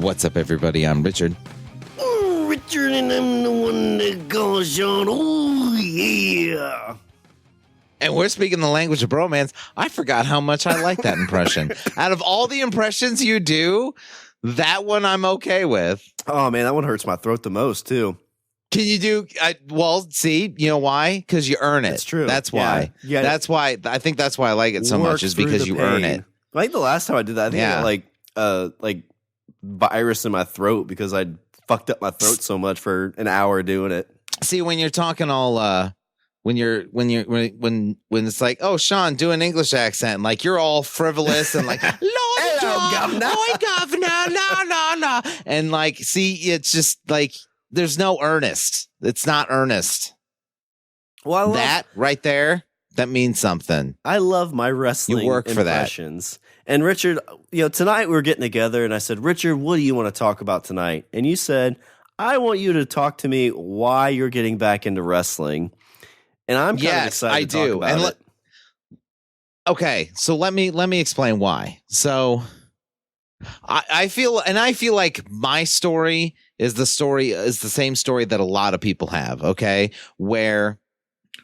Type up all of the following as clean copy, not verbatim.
What's up, everybody? I'm Richard. Oh, Richard, and I'm the one that calls Shawn. Oh, yeah. And we're speaking the language of bromance. I forgot how much I like that impression. Out of all the impressions you do, that one I'm okay with. Oh, man, that one hurts my throat the most, too. Can you do, well, see, you know why? Because you earn it. That's true. That's why. Yeah. That's why. I think that's why I like it so much, is because you earn it. I think the last time I did that, I think I got like virus in my throat because I fucked up my throat so much for an hour doing it. See, when you're talking all, when it's like, oh, Shawn, do an English accent, like you're all frivolous and like, Lord, hello, governor. Oh, governor, no. And like, see, it's just like, there's no earnest. It's not earnest. Well, that right there, that means something. I love my wrestling you work impressions. For that. And Richard, tonight we were getting together and I said, Richard, what do you want to talk about tonight? And you said, I want you to talk to me why you're getting back into wrestling. And I'm kind of excited to talk about it. Okay, so let me explain why. So I feel like my story is the same story that a lot of people have, okay? Where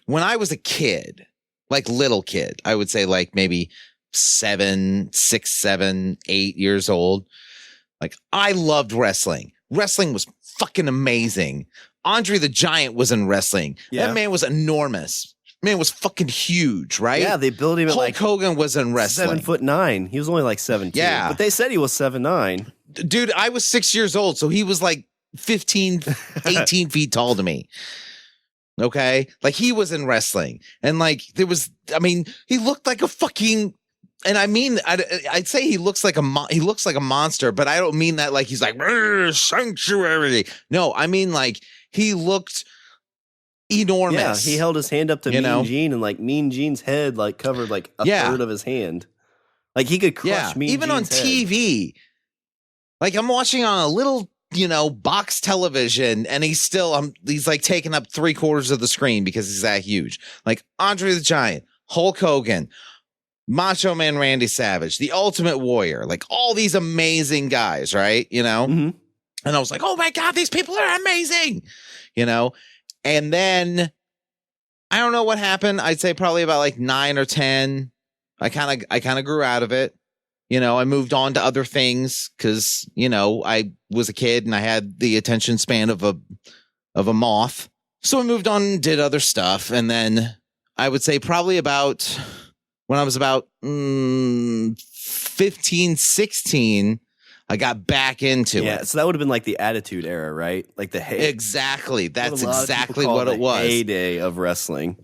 when I was a kid, like little kid, I would say like maybe 6, 7, 8 years old, like I loved wrestling. Wrestling was fucking amazing. Andre the Giant was in wrestling. Yeah. That man was enormous. Man was fucking huge, right? Yeah, they built him at Hulk Hogan was in wrestling. 7'9". He was only like 7'2". Yeah. But they said he was 7'9". Dude, I was 6 years old, so he was like 15, 18 feet tall to me. Okay? Like he was in wrestling. And like he looked like a fucking, and I mean, I'd say he looks like a monster, but I don't mean that like he's like sanctuary. No, I mean like he looked enormous. Yeah, he held his hand up to Mean Gene, and like Mean Gene's head like covered like a third of his hand. Like he could crush Mean Gene's even on TV. Like I'm watching on a little, box television, and he's like taking up 3/4 of the screen because he's that huge. Like Andre the Giant, Hulk Hogan, Macho Man Randy Savage, the Ultimate Warrior, like all these amazing guys, right? Mm-hmm. And I was like, oh my God, these people are amazing, And then I don't know what happened. I'd say probably about like 9 or 10. I kind of grew out of it. I moved on to other things because, I was a kid and I had the attention span of a moth. So I moved on and did other stuff. And then I would say probably about when I was about 15, 16, I got back into it. Yeah, so that would have been like the Attitude Era, right? Like the heyday. Exactly. That's exactly what it was. Heyday of wrestling.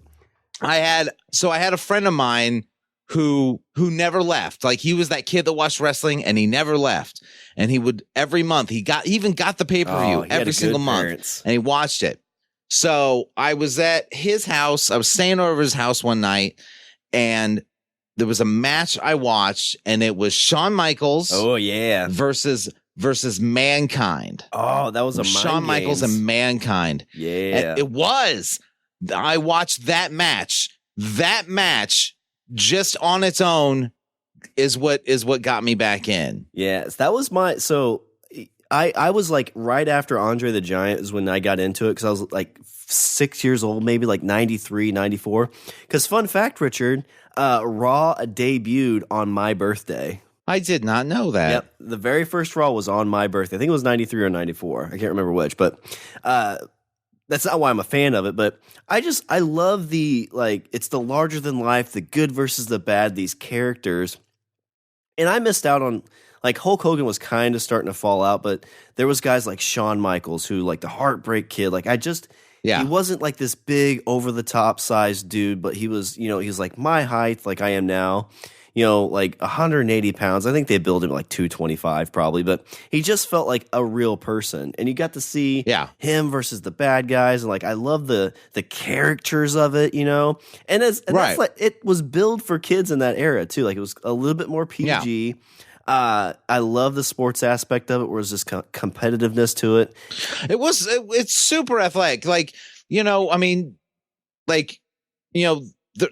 I had a friend of mine who never left. Like he was that kid that watched wrestling and he never left. And he would every month he even got the pay-per-view every single month and he watched it. So I was at his house. I was staying over his house one night and there was a match I watched and it was Shawn Michaels. Oh yeah. Versus Mankind. Oh, that was a Shawn Michaels and Mankind. Yeah. And it was. I watched that match. That match just on its own is what got me back in. Yes, that was I was like right after Andre the Giant is when I got into it because I was like 6 years old, maybe like 93, 94. Because fun fact, Richard, Raw debuted on my birthday. I did not know that. Yep, the very first Raw was on my birthday. I think it was 93 or 94. I can't remember which, but that's not why I'm a fan of it, but I love it's the larger than life, the good versus the bad, these characters. And I missed out on, like, Hulk Hogan was kind of starting to fall out, but there was guys like Shawn Michaels who, like, the Heartbreak Kid, like, he wasn't like this big over the top sized dude, but he was, he was like my height, like I am now. Like 180 pounds. I think they built him like 225 probably, but he just felt like a real person. And you got to see him versus the bad guys. And like, I love the characters of it, and that's like, it was built for kids in that era too. Like it was a little bit more PG. Yeah. I love the sports aspect of it, where there's this competitiveness to it. It's super athletic. Like,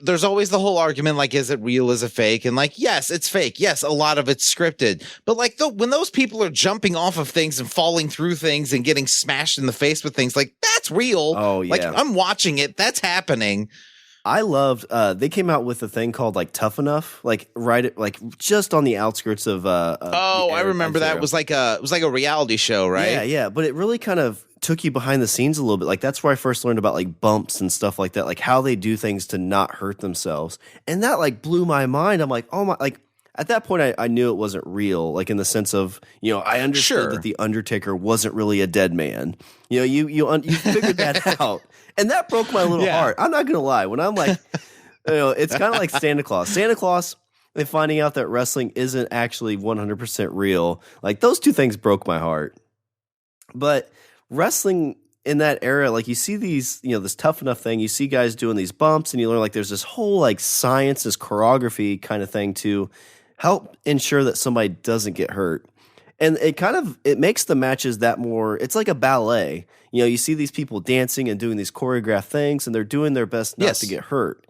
there's always the whole argument, like, is it real? Is it fake? And like, yes, it's fake. Yes, a lot of it's scripted. But like, when those people are jumping off of things and falling through things and getting smashed in the face with things, like, that's real. Oh, yeah. Like, I'm watching it. That's happening. I loved, they came out with a thing called like Tough Enough, like just on the outskirts of, I remember that. It was like a reality show, right? Yeah. But it really kind of took you behind the scenes a little bit. Like that's where I first learned about like bumps and stuff like that, like how they do things to not hurt themselves. And that like blew my mind. I'm like, oh my, like at that point I knew it wasn't real. Like in the sense of, I understood that the Undertaker wasn't really a dead man. You figured that out. And that broke my little heart. I'm not going to lie. When I'm like, it's kind of like Santa Claus. Santa Claus and finding out that wrestling isn't actually 100% real. Like those two things broke my heart. But wrestling in that era, like you see these, this Tough Enough thing, you see guys doing these bumps and you learn like there's this whole like science, this choreography kind of thing to help ensure that somebody doesn't get hurt. And it makes the matches that more, it's like a ballet. You see these people dancing and doing these choreographed things and they're doing their best not to get hurt.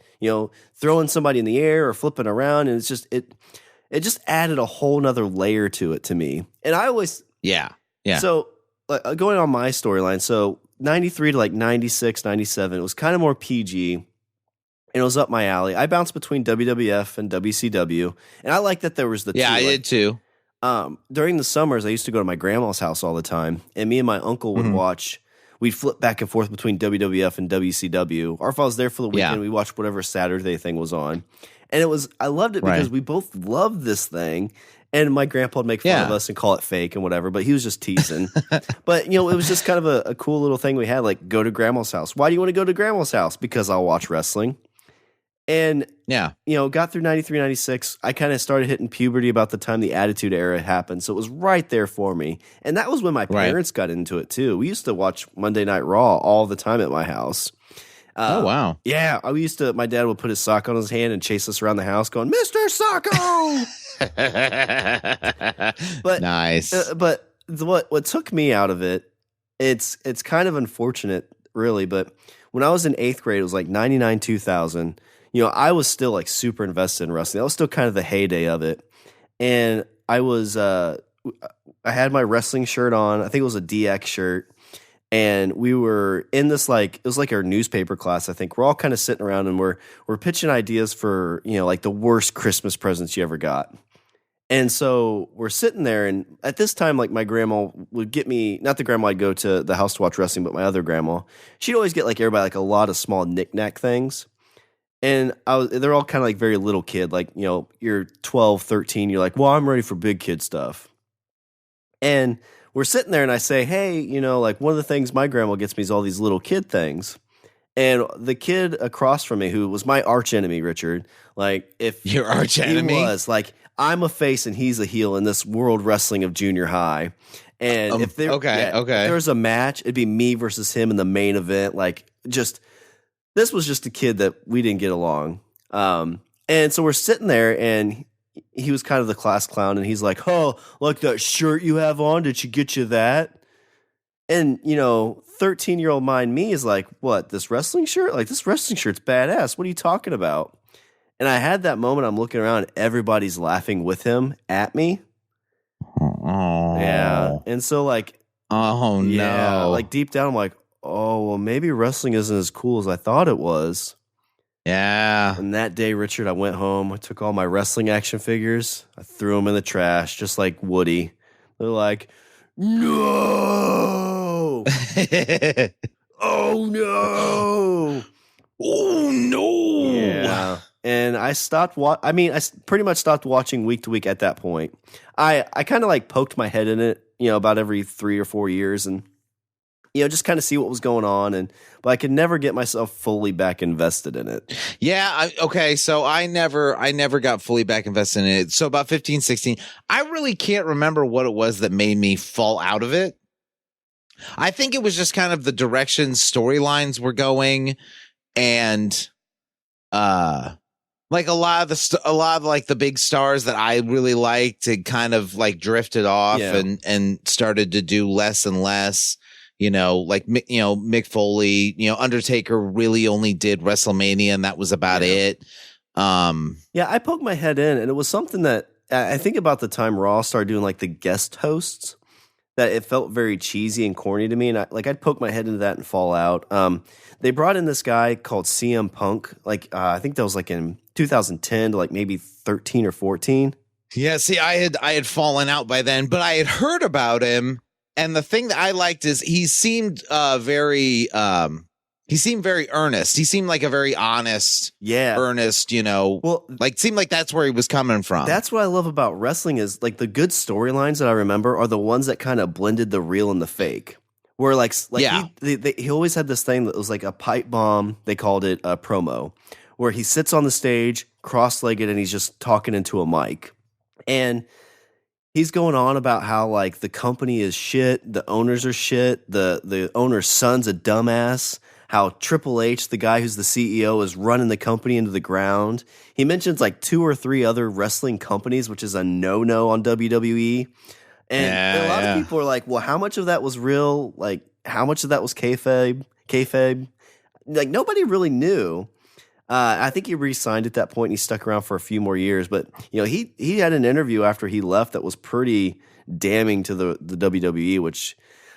Throwing somebody in the air or flipping around. And it's just, it just added a whole nother layer to it to me. And I always, So going on my storyline, so 93 to like 96, 97, it was kind of more PG and it was up my alley. I bounced between WWF and WCW. And I like that there was the two. I did too. During the summers, I used to go to my grandma's house all the time, and me and my uncle would watch. We'd flip back and forth between WWF and WCW. Or if I was there for the weekend, we watched whatever Saturday thing was on. And I loved it because we both loved this thing. And my grandpa would make fun of us and call it fake and whatever, but he was just teasing. But, it was just kind of a cool little thing we had, like go to grandma's house. Why do you want to go to grandma's house? Because I'll watch wrestling. And, got through 93, 96. I kind of started hitting puberty about the time the Attitude Era happened. So it was right there for me. And that was when my parents got into it too. We used to watch Monday Night Raw all the time at my house. Oh, wow. Yeah. My dad would put his sock on his hand and chase us around the house going, Mr. Socko! But, nice. But what took me out of it, it's kind of unfortunate, really. But when I was in 8th grade, it was like 99, 2000. I was still like super invested in wrestling. That was still kind of the heyday of it. And I was, I had my wrestling shirt on. I think it was a DX shirt. And we were in this it was like our newspaper class, I think. We're all kind of sitting around and we're pitching ideas for, like the worst Christmas presents you ever got. And so we're sitting there, and at this time, like my grandma would get me, not the grandma I'd go to the house to watch wrestling, but my other grandma. She'd always get like everybody like a lot of small knickknack things. And they're all kind of like very little kid, like, you're 12, 13, you're like, well, I'm ready for big kid stuff. And we're sitting there and I say, hey, like one of the things my grandma gets me is all these little kid things. And the kid across from me, who was my arch enemy, Richard, like if your arch enemy was like, I'm a face and he's a heel in this world wrestling of junior high. And if there was a match, it'd be me versus him in the main event. Like this was just a kid that we didn't get along. And so we're sitting there and he was kind of the class clown and he's like, oh, like that shirt you have on, did she get you that? And, 13-year-old me is like, what, this wrestling shirt? Like, this wrestling shirt's badass. What are you talking about? And I had that moment, I'm looking around, everybody's laughing with him at me. Oh. Yeah. And so, like, oh, no. Like, deep down, I'm like, oh, well, maybe wrestling isn't as cool as I thought it was. Yeah. And that day, Richard, I went home. I took all my wrestling action figures. I threw them in the trash, just like Woody. They're like, no! Oh, no! Oh, no! Yeah. And I stopped I pretty much stopped watching week to week at that point. I kind of like poked my head in it, about every 3 or 4 years and, just kind of see what was going on. But I could never get myself fully back invested in it. Yeah. Okay. So I never got fully back invested in it. So about 15, 16, I really can't remember what it was that made me fall out of it. I think it was just kind of the direction storylines were going and, like a lot of like the big stars that I really liked had kind of like drifted off and started to do less and less. like Mick Foley, Undertaker really only did WrestleMania and that was about it. Yeah, I poked my head in, and it was something that I think about the time Raw started doing like the guest hosts, that it felt very cheesy and corny to me, and I'd poke my head into that and fall out. They brought in this guy called CM Punk, I think that was like in 2010 to like maybe 13 or 14. Yeah, see, I had fallen out by then, but I had heard about him, and the thing that I liked is he seemed very earnest. He seemed like a very honest, earnest, seemed like that's where he was coming from. That's what I love about wrestling is like the good storylines that I remember are the ones that kind of blended the real and the fake. Where he always had this thing that was like a pipe bomb. They called it a promo, where he sits on the stage cross-legged and he's just talking into a mic. And he's going on about how like the company is shit, the owners are shit, the owner's son's a dumbass, how Triple H, the guy who's the CEO, is running the company into the ground. He mentions like 2 or 3 other wrestling companies, which is a no-no on WWE. And a lot of people are like, well, how much of that was real? Like, how much of that was kayfabe? Like, nobody really knew. I think he re-signed at that point and he stuck around for a few more years. But, he had an interview after he left that was pretty damning to the WWE, which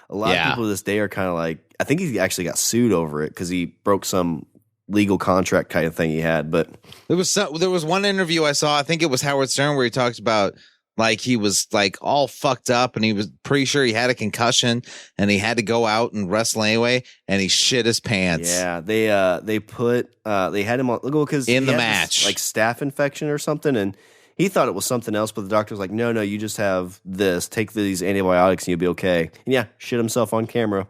a lot of people to this day are kind of like, I think he actually got sued over it because he broke some legal contract kind of thing he had. But there was one interview I saw, I think it was Howard Stern, where he talked about like he was like all fucked up and he was pretty sure he had a concussion and he had to go out and wrestle anyway and he shit his pants. Yeah, they had him on because in the match like staph infection or something, and he thought it was something else, but the doctor was like, no, you just have this. Take these antibiotics and you'll be okay. And shit himself on camera.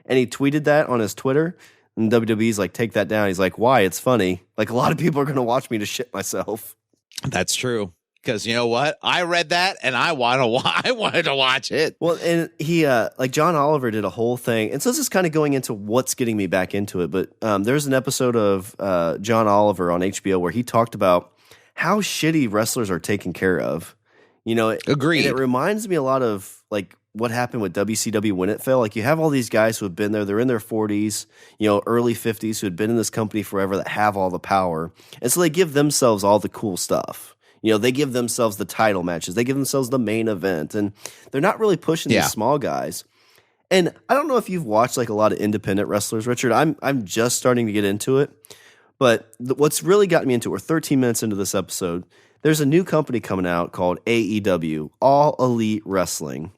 And he tweeted that on his Twitter, and WWE's like, take that down. He's like, why? It's funny. Like, a lot of people are going to watch me to shit myself. That's true. Because you know what? I read that and I wanted to watch it. Well, and he, like John Oliver did a whole thing. And so this is kind of going into what's getting me back into it. But there's an episode of John Oliver on HBO where he talked about how shitty wrestlers are taken care of. Agreed. And it reminds me a lot of like what happened with WCW when it fell. Like you have all these guys who have been there. They're in their 40s, early 50s, who had been in this company forever that have all the power. And so they give themselves all the cool stuff. They give themselves the title matches. They give themselves the main event. And they're not really pushing these small guys. And I don't know if you've watched like a lot of independent wrestlers, Richard. I'm just starting to get into it. But what's really gotten me into it, we're 13 minutes into this episode, there's a new company coming out called AEW, All Elite Wrestling.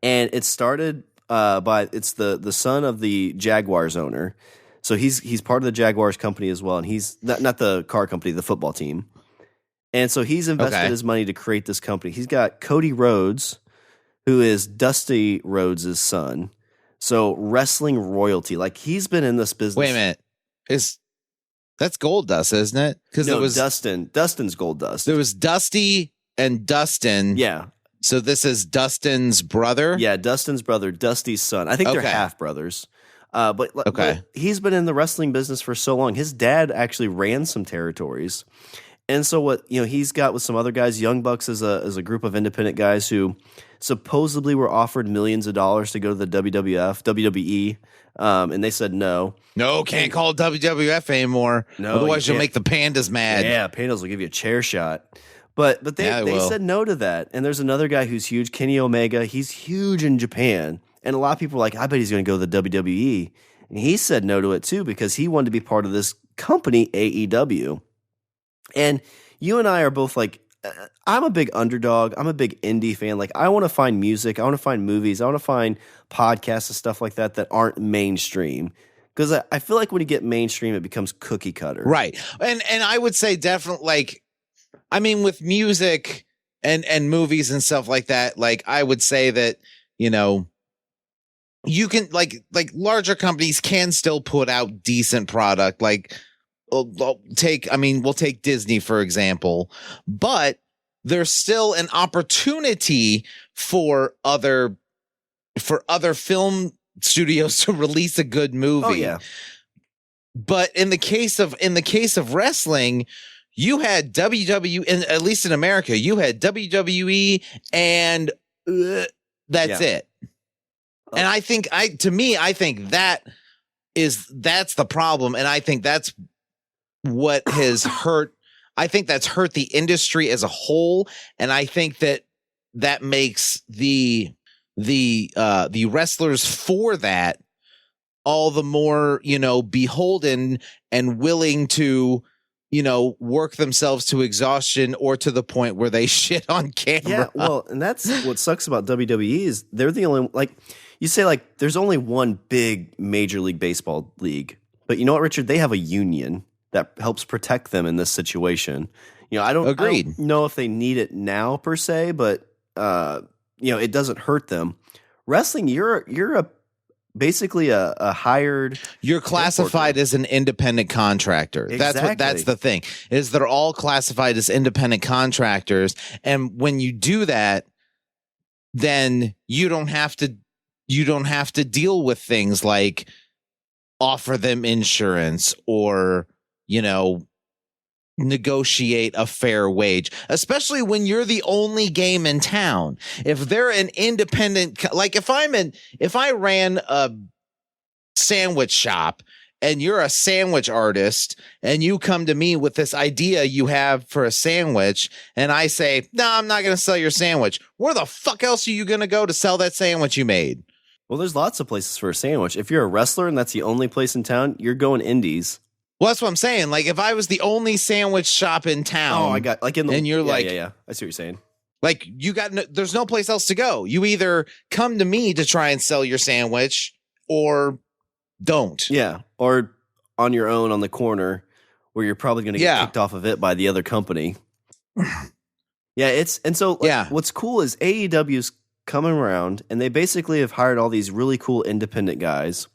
And it started it's the son of the Jaguars owner. So he's part of the Jaguars company as well. And he's not the car company, the football team. And so he's invested his money to create this company. He's got Cody Rhodes, who is Dusty Rhodes' son. So wrestling royalty. Like he's been in this business. Wait a minute. That's Goldust, isn't it? Because no, it was Dustin's Goldust. There was Dusty and Dustin. Yeah. So this is Dustin's brother? Yeah, Dustin's brother, Dusty's son. I think they're half brothers. But he's been in the wrestling business for so long. His dad actually ran some territories. And so what he's got with some other guys, Young Bucks is a group of independent guys who supposedly were offered millions of dollars to go to the WWE, and they said no. No, can't call it WWF anymore. No, otherwise you'll make the pandas mad. Yeah, pandas will give you a chair shot. But they said no to that. And there's another guy who's huge, Kenny Omega. He's huge in Japan, and a lot of people are like, I bet he's going to go to the WWE. And he said no to it too because he wanted to be part of this company, AEW. And you and I are both like, I'm a big underdog. I'm a big indie fan. Like, I want to find music. I want to find movies. I want to find podcasts and stuff like that aren't mainstream. Because I feel like when you get mainstream, it becomes cookie cutter. Right. And I would say definitely, like, I mean, with music and movies and stuff like that, like, I would say that, you can, like larger companies can still put out decent product. Like, we'll take Disney, for example, but there's still an opportunity for other film studios to release a good movie. Oh, yeah. But in the case of wrestling, you had WWE, and at least in America, you had WWE and that's it. And I think I think that's the problem. And I think that's what has hurt. I think that's hurt the industry as a whole. And I think that makes the wrestlers for that all the more, beholden and willing to, work themselves to exhaustion or to the point where they shit on camera. Yeah, well, and that's what sucks about WWE is they're the only, like, you say, like, there's only one big Major League Baseball league. But you know what, Richard? They have a union that helps protect them in this situation. I don't know if they need it now per se, but, it doesn't hurt them. Wrestling, you're basically a hired. You're classified as an independent contractor. Exactly. That's the thing, is they're all classified as independent contractors. And when you do that, then you don't have to deal with things like offer them insurance or, negotiate a fair wage, especially when you're the only game in town. If they're an independent, like if I ran a sandwich shop and you're a sandwich artist and you come to me with this idea you have for a sandwich and I say, no, I'm not going to sell your sandwich. Where the fuck else are you going to go to sell that sandwich you made? Well, there's lots of places for a sandwich. If you're a wrestler and that's the only place in town, you're going indies. Well, that's what I'm saying. Like, if I was the only sandwich shop in town, I got like in the, and you're I see what you're saying. Like, there's no place else to go. You either come to me to try and sell your sandwich, or don't. Yeah, or on your own on the corner, where you're probably going to get kicked off of it by the other company. What's cool is AEW's coming around, and they basically have hired all these really cool independent guys.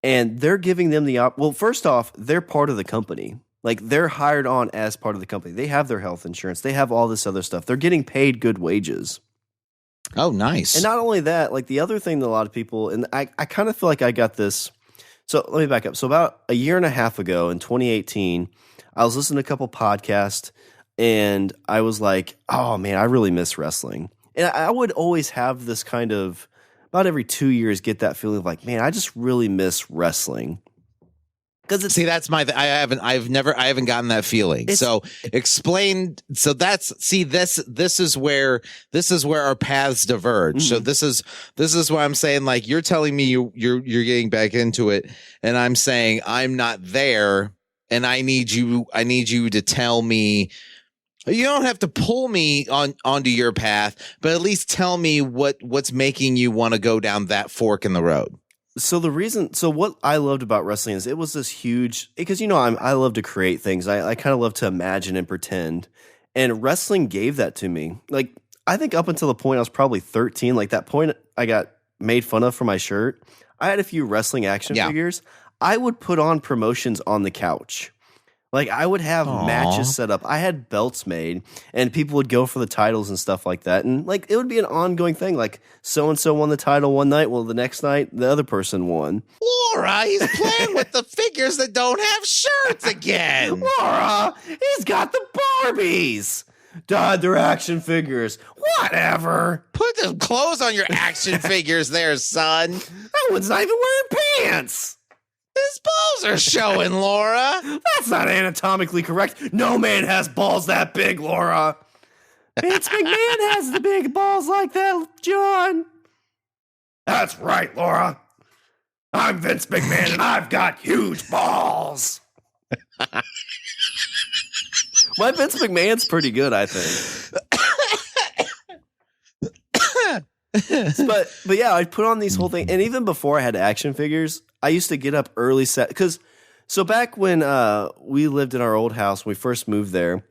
And they're giving them well, first off, they're part of the company. Like, they're hired on as part of the company. They have their health insurance. They have all this other stuff. They're getting paid good wages. Oh, nice. And not only that, like, the other thing that a lot of people, and I kind of feel like I got this. So let me back up. So about a year and a half ago in 2018, I was listening to a couple podcasts, and I was like, oh, man, I really miss wrestling. And I would always have this kind of, about every 2 years, get that feeling of like, man, I just really miss wrestling. See, that's I haven't gotten that feeling. So explain. So this is where our paths diverge. Mm-hmm. So this is why I'm saying, like, you're telling me you're getting back into it, and I'm saying I'm not there, and I need you to tell me. You don't have to pull me onto your path, but at least tell me what's making you want to go down that fork in the road. So what I loved about wrestling is it was this huge, because I love to create things. I kind of love to imagine and pretend, and wrestling gave that to me. Like, I think up until the point I was probably 13, like that point I got made fun of for my shirt. I had a few wrestling action figures. I would put on promotions on the couch. Like, I would have matches set up. I had belts made, and people would go for the titles and stuff like that. And, like, it would be an ongoing thing. Like, so-and-so won the title one night. Well, the next night, the other person won. Laura, he's playing with the figures that don't have shirts again. Laura, he's got the Barbies. God, they're action figures. Whatever. Put some clothes on your action figures there, son. That one's not even wearing pants. His balls are showing, Laura. That's not anatomically correct. No man has balls that big, Laura. Vince McMahon has the big balls like that, John. That's right, Laura. I'm Vince McMahon, and I've got huge balls. My Vince McMahon's pretty good, I think. but yeah, I'd put on these whole thing, and even before I had action figures, I used to get up early so back when we lived in our old house, when we first moved there,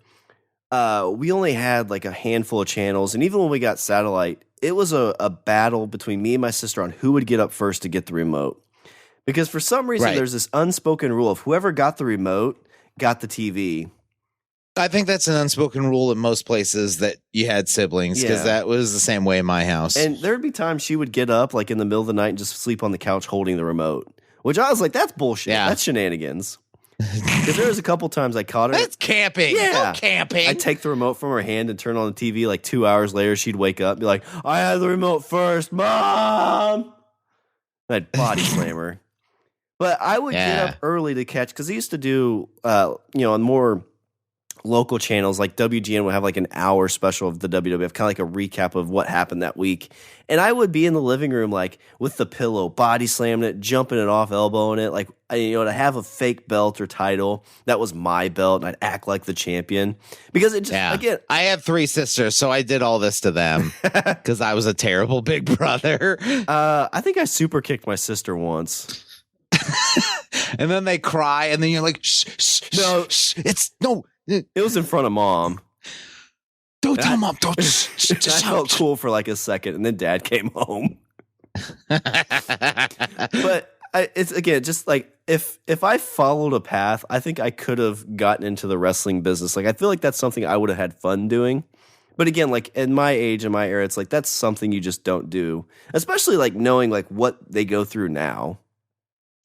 we only had like a handful of channels, and even when we got satellite, it was a battle between me and my sister on who would get up first to get the remote. Because for some reason, there's this unspoken rule of whoever got the remote got the TV. I think that's an unspoken rule in most places that you had siblings, because that was the same way in my house. And there'd be times she would get up like in the middle of the night and just sleep on the couch holding the remote, which I was like, that's bullshit. Yeah. That's shenanigans. Because there was a couple times I caught her. That's camping. Yeah. Go camping. I'd take the remote from her hand and turn on the TV. Like 2 hours later, she'd wake up and be like, I had the remote first, Mom. That body slammer. But I would get up early to catch, because they used to do, on more local channels, like WGN would have like an hour special of the WWF, kind of like a recap of what happened that week. And I would be in the living room, like with the pillow, body slamming it, jumping it off, elbowing it, like, to have a fake belt or title that was my belt, and I'd act like the champion, because it just, again, I have 3 sisters, so I did all this to them because I was a terrible big brother. I think I super kicked my sister once. And then they cry, and then you're like, shh, no, it was in front of Mom. Don't tell Mom. Don't. I felt cool for like a second, and then Dad came home. But it's, again, just like if I followed a path, I think I could have gotten into the wrestling business. Like, I feel like that's something I would have had fun doing. But again, like in my age and my era, it's like that's something you just don't do, especially like knowing like what they go through now.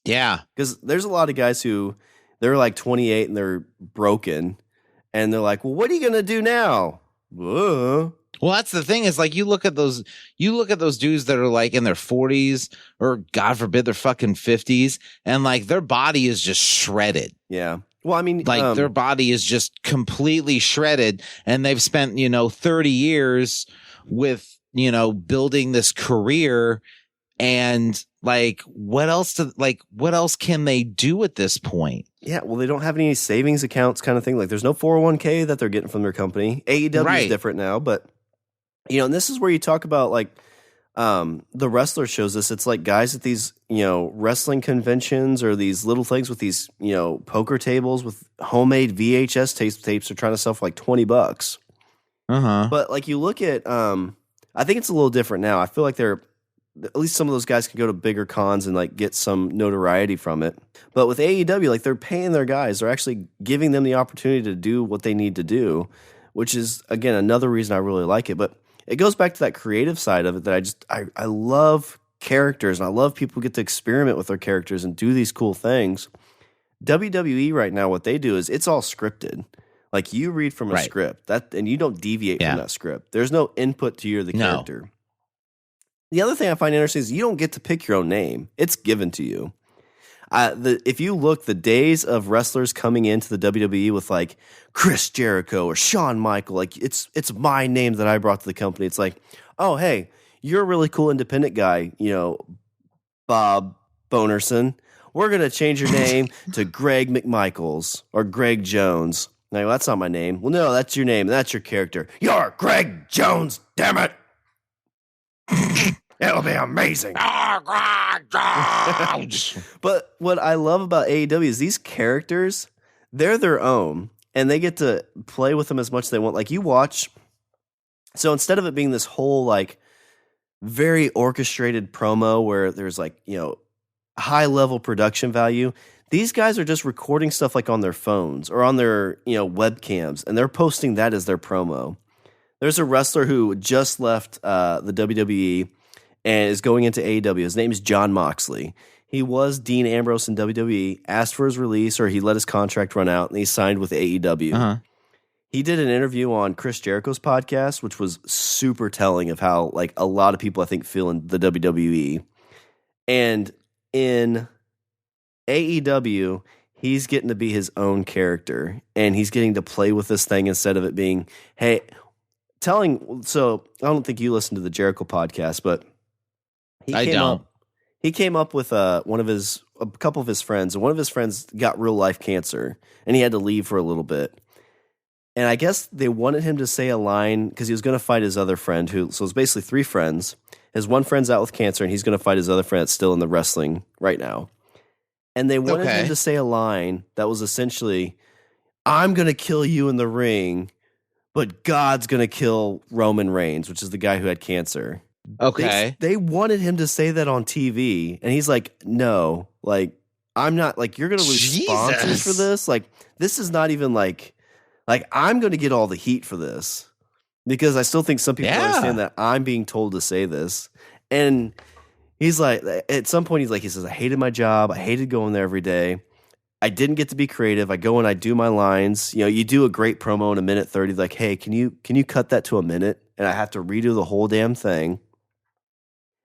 Yeah, because there's a lot of guys who they're like 28 and they're broken, and they're like, well, what are you gonna do now? Well, that's the thing, is like you look at those dudes that are like in their 40s, or God forbid their fucking 50s, and like their body is just shredded. Yeah. Well, I mean, like their body is just completely shredded, and they've spent 30 years with building this career. And like, what else can they do at this point? Yeah, well, they don't have any savings accounts, kind of thing. Like, there's no 401k that they're getting from their company. AEW is different now, but and this is where you talk about like the wrestler shows this. It's like guys at these wrestling conventions, or these little things with these poker tables with homemade VHS tapes are trying to sell for like $20. But like you look at, I think it's a little different now. I feel like at least some of those guys can go to bigger cons and like get some notoriety from it. But with AEW, like they're paying their guys. They're actually giving them the opportunity to do what they need to do, which is, again, another reason I really like it. But it goes back to that creative side of it that I love characters, and I love people who get to experiment with their characters and do these cool things. WWE right now, what they do is it's all scripted. Like you read from a script and you don't deviate from that script. There's no input to you or the character. The other thing I find interesting is you don't get to pick your own name. It's given to you. If you look, the days of wrestlers coming into the WWE with like Chris Jericho or Shawn Michael, like it's my name that I brought to the company. It's like, oh, hey, you're a really cool independent guy, Bob Bonerson. We're going to change your name to Greg McMichaels or Greg Jones. Now, that's not my name. Well, no, that's your name. That's your character. You're Greg Jones, damn it. It'll be amazing. But what I love about AEW is these characters, they're their own, and they get to play with them as much as they want. Like you watch, so instead of it being this whole like very orchestrated promo where there's like, high level production value, these guys are just recording stuff like on their phones or on their, webcams, and they're posting that as their promo. There's a wrestler who just left the WWE and is going into AEW. His name is Jon Moxley. He was Dean Ambrose in WWE, asked for his release, or he let his contract run out, and he signed with AEW. He did an interview on Chris Jericho's podcast, which was super telling of how like a lot of people I think feel in the WWE. And in AEW, he's getting to be his own character, and he's getting to play with this thing instead of it being, hey, so I don't think you listened to the Jericho podcast, but he came up with a couple of his friends, and one of his friends got real life cancer, and he had to leave for a little bit. And I guess they wanted him to say a line because he was going to fight his other friend, so it's basically 3 friends. His one friend's out with cancer, and he's going to fight his other friend that's still in the wrestling right now. And they wanted him to say a line that was essentially, I'm going to kill you in the ring, but God's going to kill Roman Reigns, which is the guy who had cancer. Okay. They wanted him to say that on TV, and he's like, no, like, I'm not, like, you're going to lose sponsors for this. Like, this is not even like I'm going to get all the heat for this, because I still think some people understand that I'm being told to say this. And he's like, at some point, he says, I hated my job. I hated going there every day. I didn't get to be creative. I go and I do my lines. You do a great promo in a minute 30. Like, hey, can you cut that to a minute? And I have to redo the whole damn thing.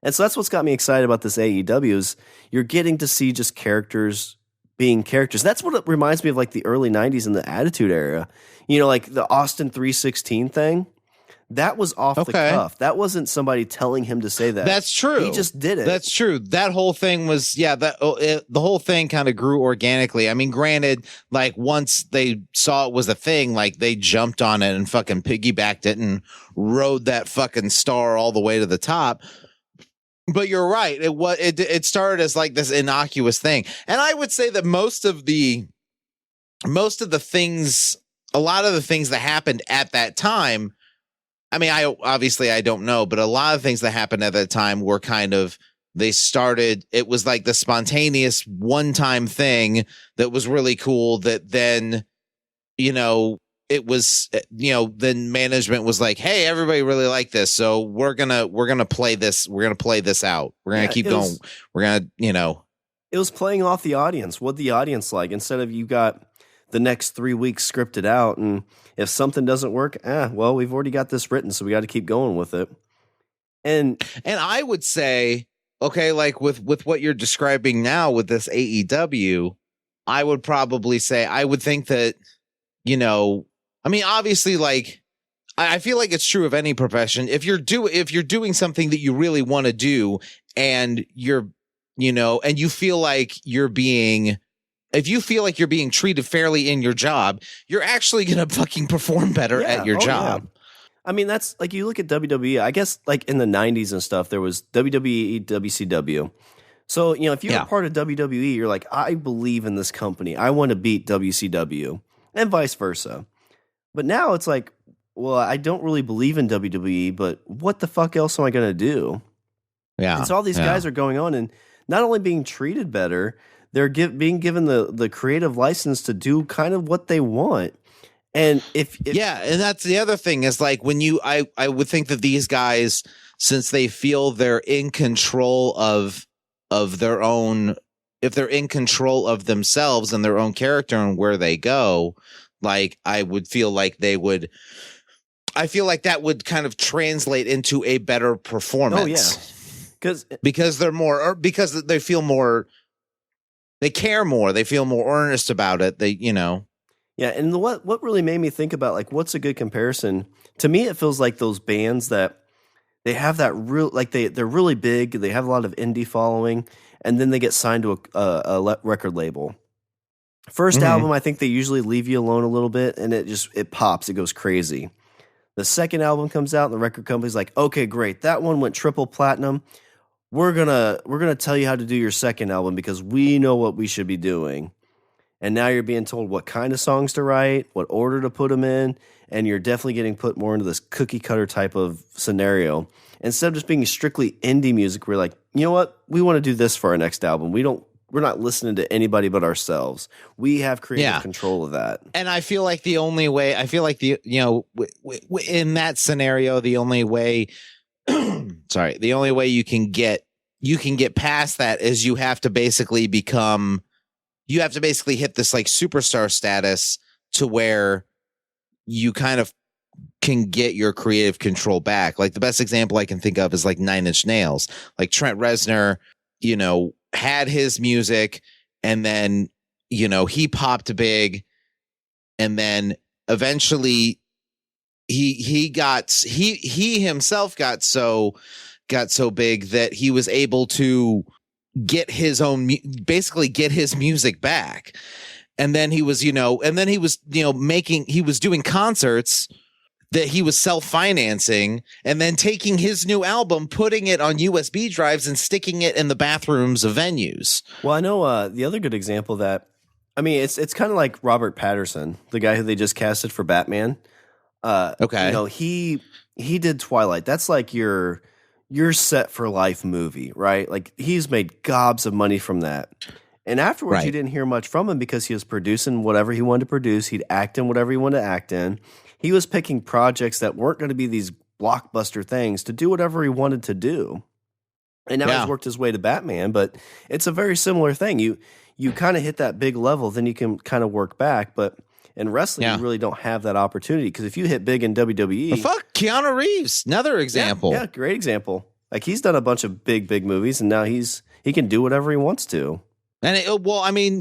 And so that's what's got me excited about this AEW is you're getting to see just characters being characters. That's what it reminds me of, like the early 90s in the Attitude Era. You know, like the Austin 316 thing. That was off the cuff. That wasn't somebody telling him to say that. That's true. He just did it. That's true. That whole thing was, the whole thing kind of grew organically. I mean, granted, like once they saw it was a thing, like they jumped on it and fucking piggybacked it and rode that fucking star all the way to the top. But you're right. It started as like this innocuous thing. And I would say that most of the things, a lot of the things that happened at that time, I mean, I don't know, but a lot of things that happened at that time were kind of, it was like the spontaneous one-time thing that was really cool that then, it was, then management was like, hey, everybody really liked this. So we're going to play this. We're going to play this out. We're going to keep going. We're going to, It was playing off the audience. What the audience like, instead of you got the next 3 weeks scripted out, and if something doesn't work, well, we've already got this written, so we got to keep going with it. And I would say, okay, like with what you're describing now with this AEW, I would probably say, I would think that, I mean, obviously, like, I feel like it's true of any profession. If you're doing something that you really want to do, and you're, and you feel like if you feel like you're being treated fairly in your job, you're actually going to fucking perform better at your job. Yeah. I mean, that's like, you look at WWE, I guess like in the 90s and stuff, there was WWE, WCW. So, if you're a part of WWE, you're like, I believe in this company. I want to beat WCW, and vice versa. But now it's like, well, I don't really believe in WWE, but what the fuck else am I going to do? Yeah. And so all these guys are going on and not only being treated better, they're being given the creative license to do kind of what they want. And if and that's the other thing is like when I would think that these guys, since they feel they're in control of their own, if they're in control of themselves and their own character and where they go, like I would feel like I feel like that would kind of translate into a better performance. Oh yeah. Because they're more, or because they feel more, they care more. They feel more earnest about it. Yeah, and what really made me think about, like, what's a good comparison? To me, it feels like those bands that they have that real, like they're really big. They have a lot of indie following, and then they get signed to a record label. First album, I think they usually leave you alone a little bit, and it pops. It goes crazy. The second album comes out, and the record company's like, okay, great. That one went triple platinum. We're gonna tell you how to do your second album because we know what we should be doing. And now you're being told what kind of songs to write, what order to put them in, and you're definitely getting put more into this cookie cutter type of scenario. Instead of just being strictly indie music, we're like, you know what? We want to do this for our next album. We're not listening to anybody but ourselves. We have creative control of that. And I feel like in that scenario, the only way you can get past that is you have to basically hit this like superstar status to where you kind of can get your creative control back. Like the best example I can think of is like 9 Inch Nails. Like Trent Reznor, had his music, and then, he popped big, and then eventually he himself got so big that he was able to get his own, basically get his music back. And then he was, he was doing concerts that he was self-financing, and then taking his new album, putting it on USB drives and sticking it in the bathrooms of venues. Well, I know the other good example that, I mean, it's kind of like Robert Patterson, the guy who they just casted for Batman. Okay. He did Twilight. That's like your set for life movie, right? Like he's made gobs of money from that. And afterwards, you didn't hear much from him because he was producing whatever he wanted to produce. He'd act in whatever he wanted to act in. He was picking projects that weren't going to be these blockbuster things to do whatever he wanted to do. And now he's worked his way to Batman, but it's a very similar thing. You kind of hit that big level, then you can kind of work back. But in wrestling, you really don't have that opportunity because if you hit big in WWE... Well, fuck, Keanu Reeves, another example. Yeah, great example. Like he's done a bunch of big movies, and now he can do whatever he wants to. And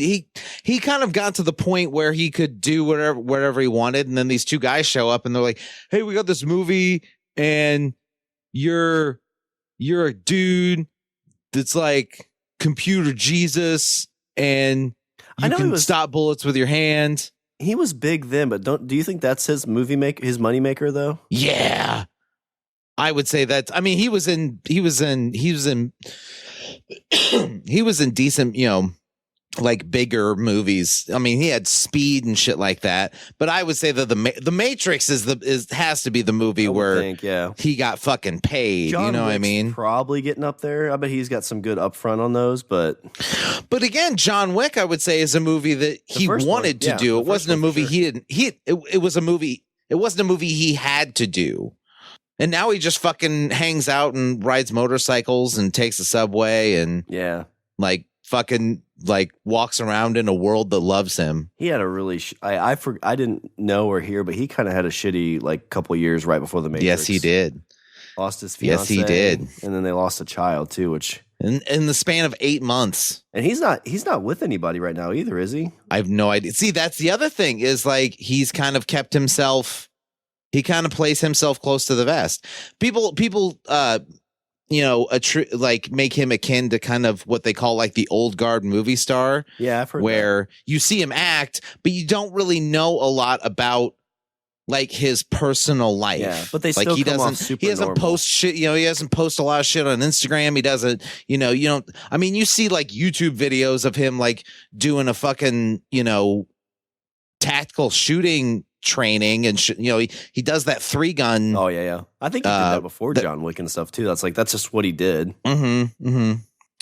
he kind of got to the point where he could do whatever he wanted, and then these two guys show up, and they're like, "Hey, we got this movie, and you're a dude that's like computer Jesus, and you can stop bullets with your hand." He was big then, but do you think that's his his money maker though? Yeah, I would say that. I mean, he was in decent, like bigger movies. I mean, he had Speed and shit like that. But I would say that the Matrix has to be the movie where he got fucking paid. John you know Wick's what I mean? Probably getting up there. I bet he's got some good upfront on those. But again, John Wick, I would say, is a movie that he wanted to do. It wasn't a movie he didn't. It was a movie. It wasn't a movie he had to do. And now he just fucking hangs out and rides motorcycles and takes the subway and like fucking like walks around in a world that loves him. He had a really I didn't know or hear, but he kind of had a shitty like couple years right before the Matrix. Yes, he did. Lost his fiance. Yes, he did. And then they lost a child too, which in the span of 8 months. And he's not with anybody right now either, is he? I have no idea. See, that's the other thing is like he's kind of kept himself. He kind of plays himself close to the vest. People, like make him akin to kind of what they call like the old guard movie star. Yeah, I've heard where you see him act, but you don't really know a lot about like his personal life. Yeah, but they like still he come doesn't. off super He doesn't normal. post shit. He doesn't post a lot of shit on Instagram. He doesn't. You don't. I mean, you see like YouTube videos of him like doing a fucking tactical shooting training and he does that 3-gun. Oh yeah. I think he did that before John Wick and stuff too. That's just what he did.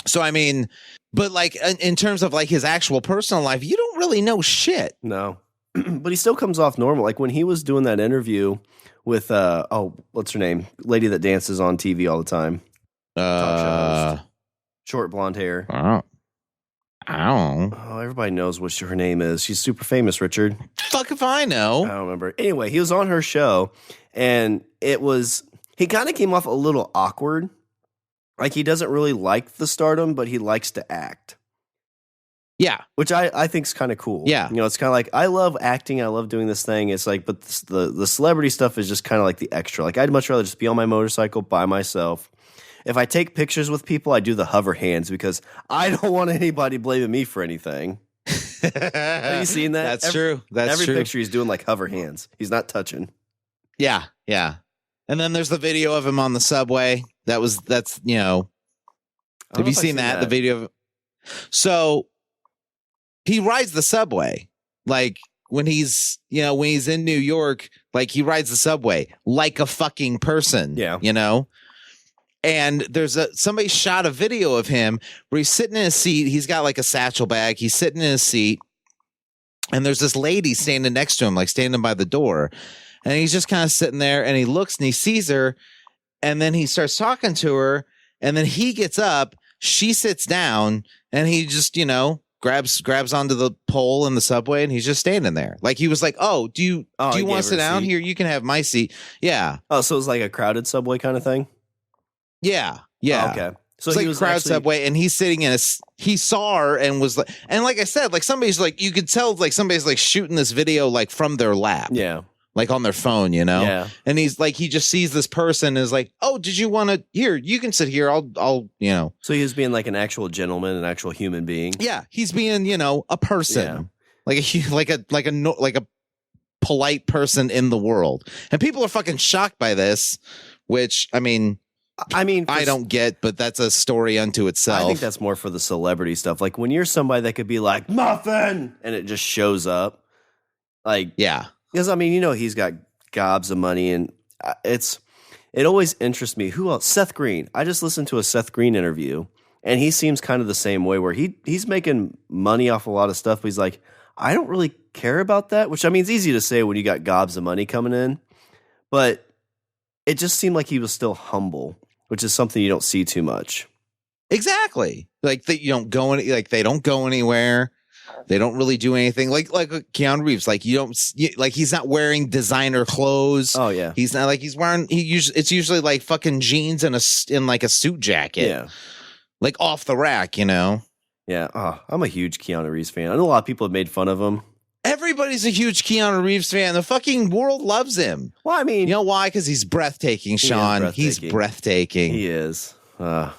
So I mean, but like in terms of like his actual personal life, you don't really know shit. No. But he still comes off normal. Like when he was doing that interview with what's her name? Lady that dances on TV all the time. Talk show host. Short blonde hair. I don't know. Oh, everybody knows what her name is. She's super famous, Richard. Fuck if I know. I don't remember. Anyway, he was on her show, and he kind of came off a little awkward. Like he doesn't really like the stardom, but he likes to act. Yeah. Which I think is kind of cool. Yeah. It's kind of like, I love acting. I love doing this thing. It's like, but the celebrity stuff is just kind of like the extra. Like I'd much rather just be on my motorcycle by myself. If I take pictures with people, I do the hover hands because I don't want anybody blaming me for anything. Have you seen that? That's true. That's every true. picture he's doing like hover hands. He's not touching. Yeah. And then there's the video of him on the subway. Have you seen that? The video of so he rides the subway like when he's in New York, like he rides the subway like a fucking person. Yeah. And there's somebody shot a video of him where he's sitting in his seat. He's got like a satchel bag. He's sitting in his seat. And there's this lady standing next to him, like standing by the door. And he's just kind of sitting there and he looks and he sees her. And then he starts talking to her. And then he gets up. She sits down and he just, grabs onto the pole in the subway and he's just standing there. Like he was like, "Oh, do you want to sit down here? You can have my seat." Yeah. Oh, so it was like a crowded subway kind of thing? Yeah. Oh, okay. So it's he like was crowd actually, subway and he's sitting he saw her and was like, and like I said, like somebody's like, you could tell like somebody's like shooting this video like from their lap. Yeah. Like on their phone, Yeah. And he's like, he just sees this person and is like, "Oh, did you want to here? You can sit here. I'll. So he was being like an actual gentleman, an actual human being. Yeah. He's being, a person, Yeah. like a polite person in the world. And people are fucking shocked by this, which I mean, I don't get, but that's a story unto itself. I think that's more for the celebrity stuff. Like when you're somebody that could be like muffin and it just shows up. Like, yeah. Because he's got gobs of money and it always interests me. Who else? Seth Green. I just listened to a Seth Green interview and he seems kind of the same way where he's making money off a lot of stuff. But he's like, I don't really care about that, which it's easy to say when you got gobs of money coming in, but it just seemed like he was still humble, which is something you don't see too much. Exactly. Like that you don't go they don't go anywhere. They don't really do anything like Keanu Reeves. Like like he's not wearing designer clothes. Oh yeah, he's not like he's wearing. It's usually like fucking jeans and like a suit jacket. Yeah, like off the rack, you know. Yeah, I'm a huge Keanu Reeves fan. I know a lot of people have made fun of him. Everybody's a huge Keanu Reeves fan. The fucking world loves him. Well, I mean, you know why? Because he's breathtaking, Shawn. He's breathtaking. He is. You're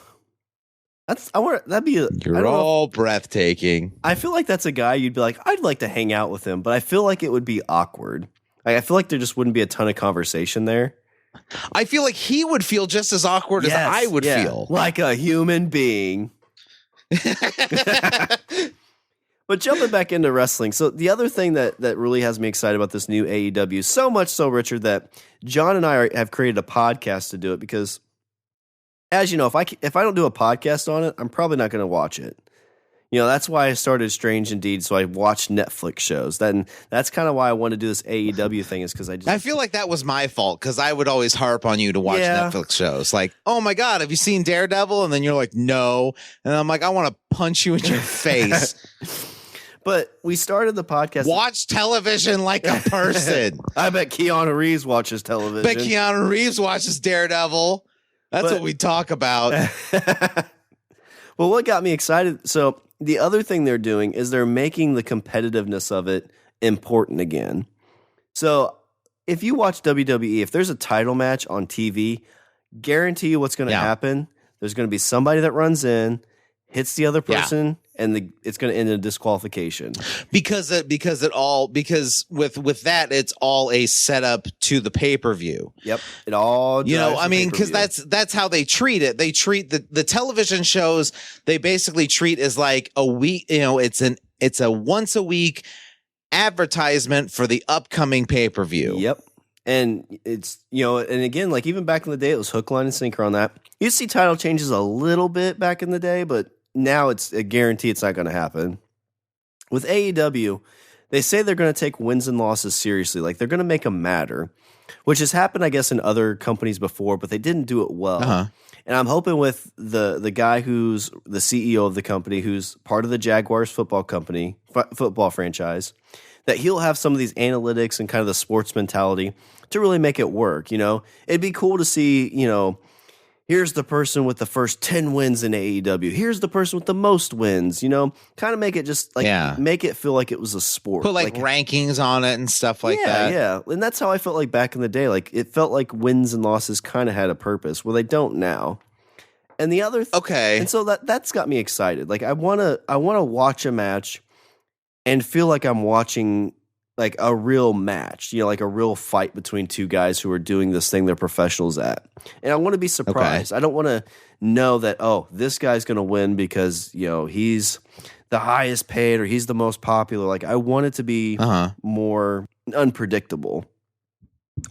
all breathtaking. I feel like that's a guy you'd be like, I'd like to hang out with him, but I feel like it would be awkward. Like, I feel like there just wouldn't be a ton of conversation there. I feel like he would feel just as awkward as I would feel. Like a human being. But jumping back into wrestling, so the other thing that really has me excited about this new AEW, so much so, Richard, that John and I have created a podcast to do it because, as you know, if I don't do a podcast on it, I'm probably not going to watch it. You know, that's why I started Strange Indeed, so I watched Netflix shows. That's kind of why I wanted to do this AEW thing, is because I feel like that was my fault, because I would always harp on you to watch Netflix shows. Like, oh my God, have you seen Daredevil? And then you're like, no. And I'm like, I want to punch you in your face. But we started the podcast. Watch television like a person. I bet Keanu Reeves watches television. Bet Keanu Reeves watches Daredevil. That's what we talk about. Well, what got me excited, so the other thing they're doing is they're making the competitiveness of it important again. So if you watch WWE, if there's a title match on TV, guarantee you what's going to happen. There's going to be somebody that runs in, hits the other person, and it's going to end in a disqualification. Because with that, it's all a setup to the pay-per-view. Yep. It all, because that's how they treat it. They treat the television shows, they basically treat as like a week, it's a once a week advertisement for the upcoming pay-per-view. Yep. And it's, and again, like even back in the day, it was hook, line, and sinker on that. You see title changes a little bit back in the day, but now it's a guarantee it's not going to happen. With AEW, they say they're going to take wins and losses seriously. Like they're going to make them matter, which has happened, I guess, in other companies before, but they didn't do it well. Uh-huh. And I'm hoping with the guy who's the CEO of the company, who's part of the Jaguars football franchise, that he'll have some of these analytics and kind of the sports mentality to really make it work. It'd be cool to see, here's the person with the first 10 wins in AEW. Here's the person with the most wins, kind of make it just like, make it feel like it was a sport. Put like rankings on it and stuff like that. Yeah. And that's how I felt like back in the day. Like it felt like wins and losses kind of had a purpose where they don't now. And the other, and so that's got me excited. Like I want to watch a match and feel like I'm watching like a real match, like a real fight between two guys who are doing this thing they're professionals at. And I want to be surprised. I don't want to know that, this guy's going to win because, he's the highest paid or he's the most popular. Like I want it to be more unpredictable.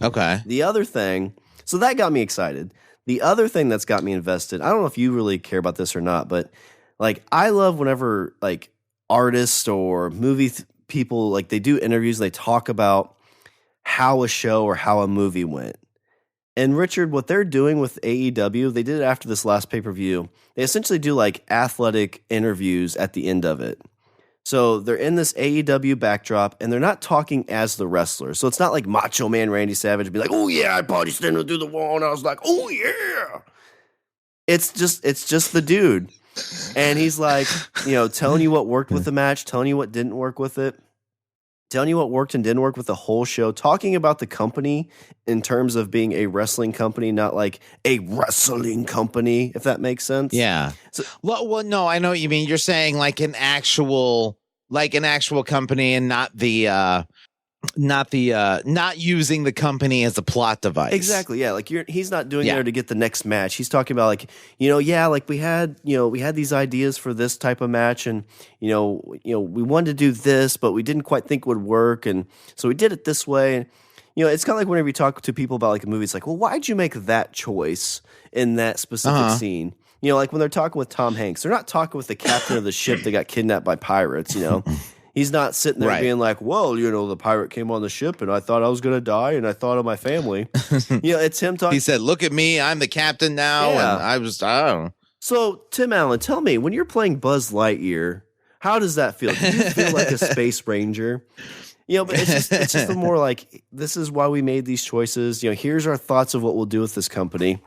Okay. The other thing, so that got me excited. The other thing that's got me invested, I don't know if you really care about this or not, but like I love whenever like artists or movie people, like they do interviews, they talk about how a show or how a movie went. And Richard, what they're doing with AEW, they did it after this last pay-per-view. They essentially do like athletic interviews at the end of it. So they're in this AEW backdrop and they're not talking as the wrestler. So it's not like Macho Man Randy Savage be like, oh yeah, I body standing through the wall. And I was like, oh yeah. It's just the dude. And he's like, telling you what worked with the match, telling you what didn't work with it, telling you what worked and didn't work with the whole show, talking about the company in terms of being a wrestling company, not like a wrestling company, if that makes sense. Yeah. So, well, no, I know what you mean. You're saying like an actual company and not using the company as a plot device. Exactly. Yeah. Like he's not doing there to get the next match. He's talking about like, like we had these ideas for this type of match and, we wanted to do this, but we didn't quite think it would work. And so we did it this way. And, it's kind of like whenever you talk to people about like a movie, it's like, well, why'd you make that choice in that specific scene? Like when they're talking with Tom Hanks, they're not talking with the captain of the ship that got kidnapped by pirates, He's not sitting there being like, well, the pirate came on the ship and I thought I was going to die and I thought of my family. It's him talking. He said, look at me. I'm the captain now. Yeah. And I don't know. So, Tim Allen, tell me, when you're playing Buzz Lightyear, How does that feel? Do you feel like a space ranger? But it's just the more like, this is why we made these choices. Here's our thoughts of what we'll do with this company.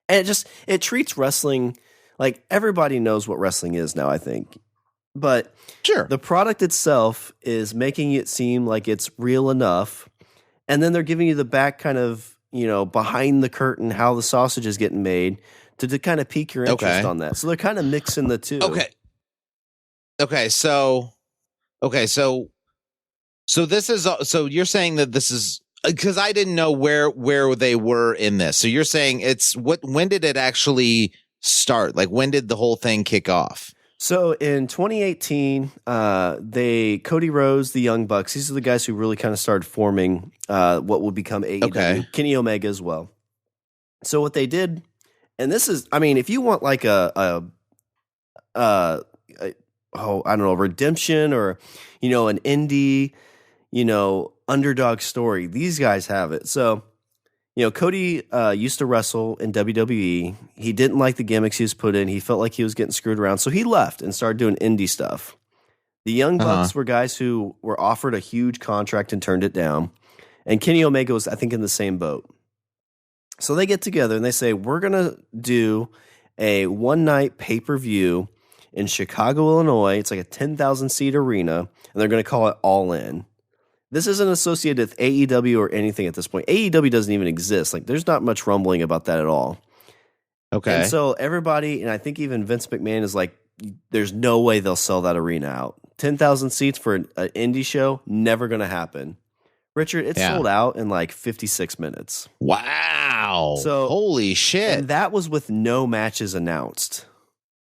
And it treats wrestling like everybody knows what wrestling is now, I think. But sure, the product itself is making it seem like it's real enough. And then they're giving you the back kind of, behind the curtain, how the sausage is getting made to kind of pique your interest on that. So they're kind of mixing the two. So this is, so you're saying that this is, because I didn't know where they were in this. So you're saying when did it actually start? Like, when did the whole thing kick off? So in 2018, Cody Rhodes, the Young Bucks, these are the guys who really kind of started forming what would become AEW. Okay. Kenny Omega as well. So what they did, and this is, I mean, if you want like I don't know, redemption or, an indie, underdog story, these guys have it. So, Cody used to wrestle in WWE. He didn't like the gimmicks he was put in. He felt like he was getting screwed around. So he left and started doing indie stuff. The Young Bucks were guys who were offered a huge contract and turned it down. And Kenny Omega was, I think, in the same boat. So they get together and they say, we're going to do a one-night pay-per-view in Chicago, Illinois. It's like a 10,000-seat arena, and they're going to call it All In. This isn't associated with AEW or anything at this point. AEW doesn't even exist. Like, there's not much rumbling about that at all. Okay. And so everybody, and I think even Vince McMahon is like, there's no way they'll sell that arena out. 10,000 seats for an indie show, never going to happen. Richard, it sold out in like 56 minutes. Wow. So holy shit. And that was with no matches announced.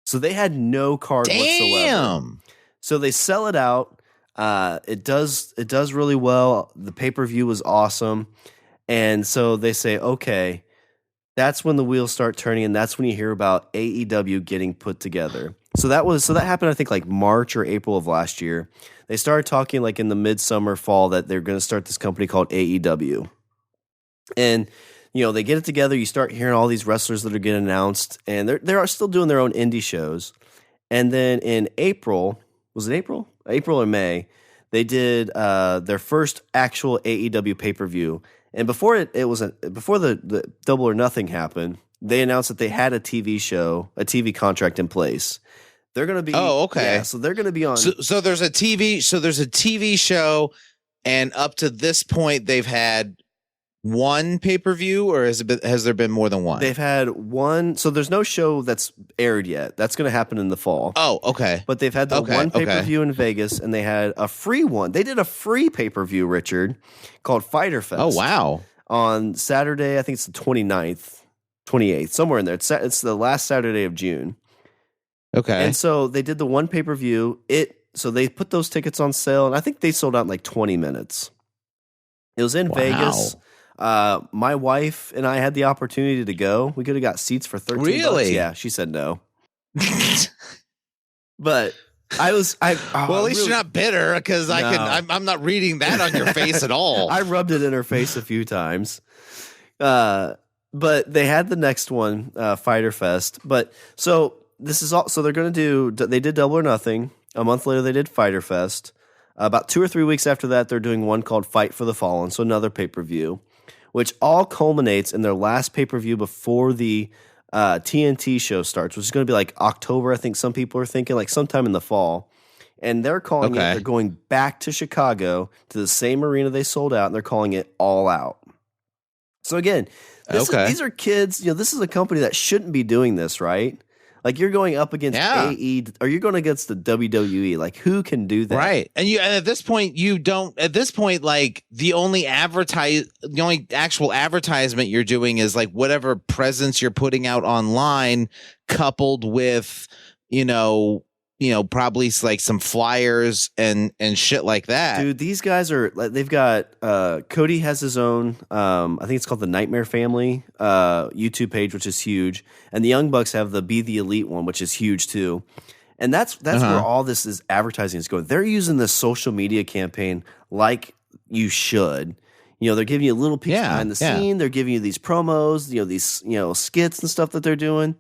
So they had no card whatsoever. So they sell it out. It does really well. The pay-per-view was awesome. And so they say, okay, that's when the wheels start turning, and that's when you hear about AEW getting put together. So that happened, I think, like March or April of last year. They started talking like in the midsummer, fall, that they're going to start this company called AEW. And they get it together. You start hearing all these wrestlers that are getting announced, and they're still doing their own indie shows. And then in April, was it April? April or May, they did their first actual AEW pay-per-view. And before the Double or Nothing happened, they announced that they had a TV contract in place. They're going to be Yeah, so they're going to be on. So there's a TV show, and up to this point they've had one pay-per-view, or has there been more than one? They've had one. So there's no show that's aired yet. That's going to happen in the fall. Oh, okay. But they've had one pay-per-view in Vegas, and they had a free one. They did a free pay-per-view, Richard, called Fyter Fest. Oh, wow. On Saturday, I think it's the 29th, 28th, somewhere in there. It's the last Saturday of June. Okay. And so they did the one pay-per-view. So they put those tickets on sale, and I think they sold out in like 20 minutes. It was in Vegas. My wife and I had the opportunity to go. We could have got seats for $13. Really? Yeah, she said no. But at least you're not bitter, because I'm not reading that on your face at all. I rubbed it in her face a few times. But they had the next one, Fyter Fest. But so this is all. So they're going to do. They did Double or Nothing. A month later, they did Fyter Fest. About 2 or 3 weeks after that, they're doing one called Fight for the Fallen. So another pay-per-view, which all culminates in their last pay-per-view before the TNT show starts, which is going to be like October. I think some people are thinking like sometime in the fall. And they're calling it, they're going back to Chicago to the same arena they sold out, and they're calling it All Out. So again, these are kids. This is a company that shouldn't be doing this, right? Like, you're going up against AE, or you're going against the WWE. Like, who can do that? Right. And at this point, like, the only actual advertisement you're doing is like whatever presence you're putting out online, coupled with, probably like some flyers and shit like that. Dude, these guys they've got, Cody has his own, I think it's called the Nightmare Family YouTube page, which is huge. And the Young Bucks have the Be the Elite one, which is huge too. And that's where all this is advertising is going. They're using this social media campaign like you should. They're giving you a little piece behind the scene. They're giving you these promos, these, skits and stuff that they're doing.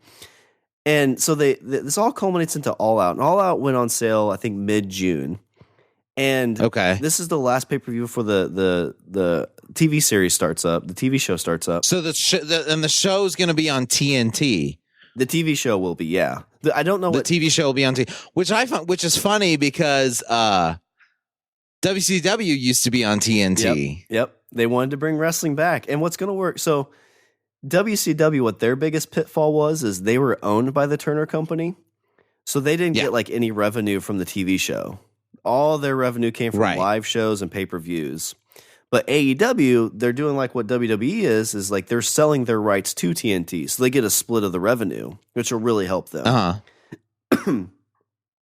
And so this all culminates into All Out. And All Out went on sale, I think, mid-June. And this is the last pay-per-view before the TV series starts up. The TV show starts up. So the show is going to be on TNT. The TV show will be, yeah. I don't know the TV show will be on TNT, which is funny because WCW used to be on TNT. Yep. They wanted to bring wrestling back. And what's going to work? So WCW, what their biggest pitfall was, is they were owned by the Turner Company. So they didn't get like any revenue from the TV show. All their revenue came from live shows and pay-per-views. But AEW, they're doing like what WWE is like they're selling their rights to TNT. So they get a split of the revenue, which will really help them. Uh-huh.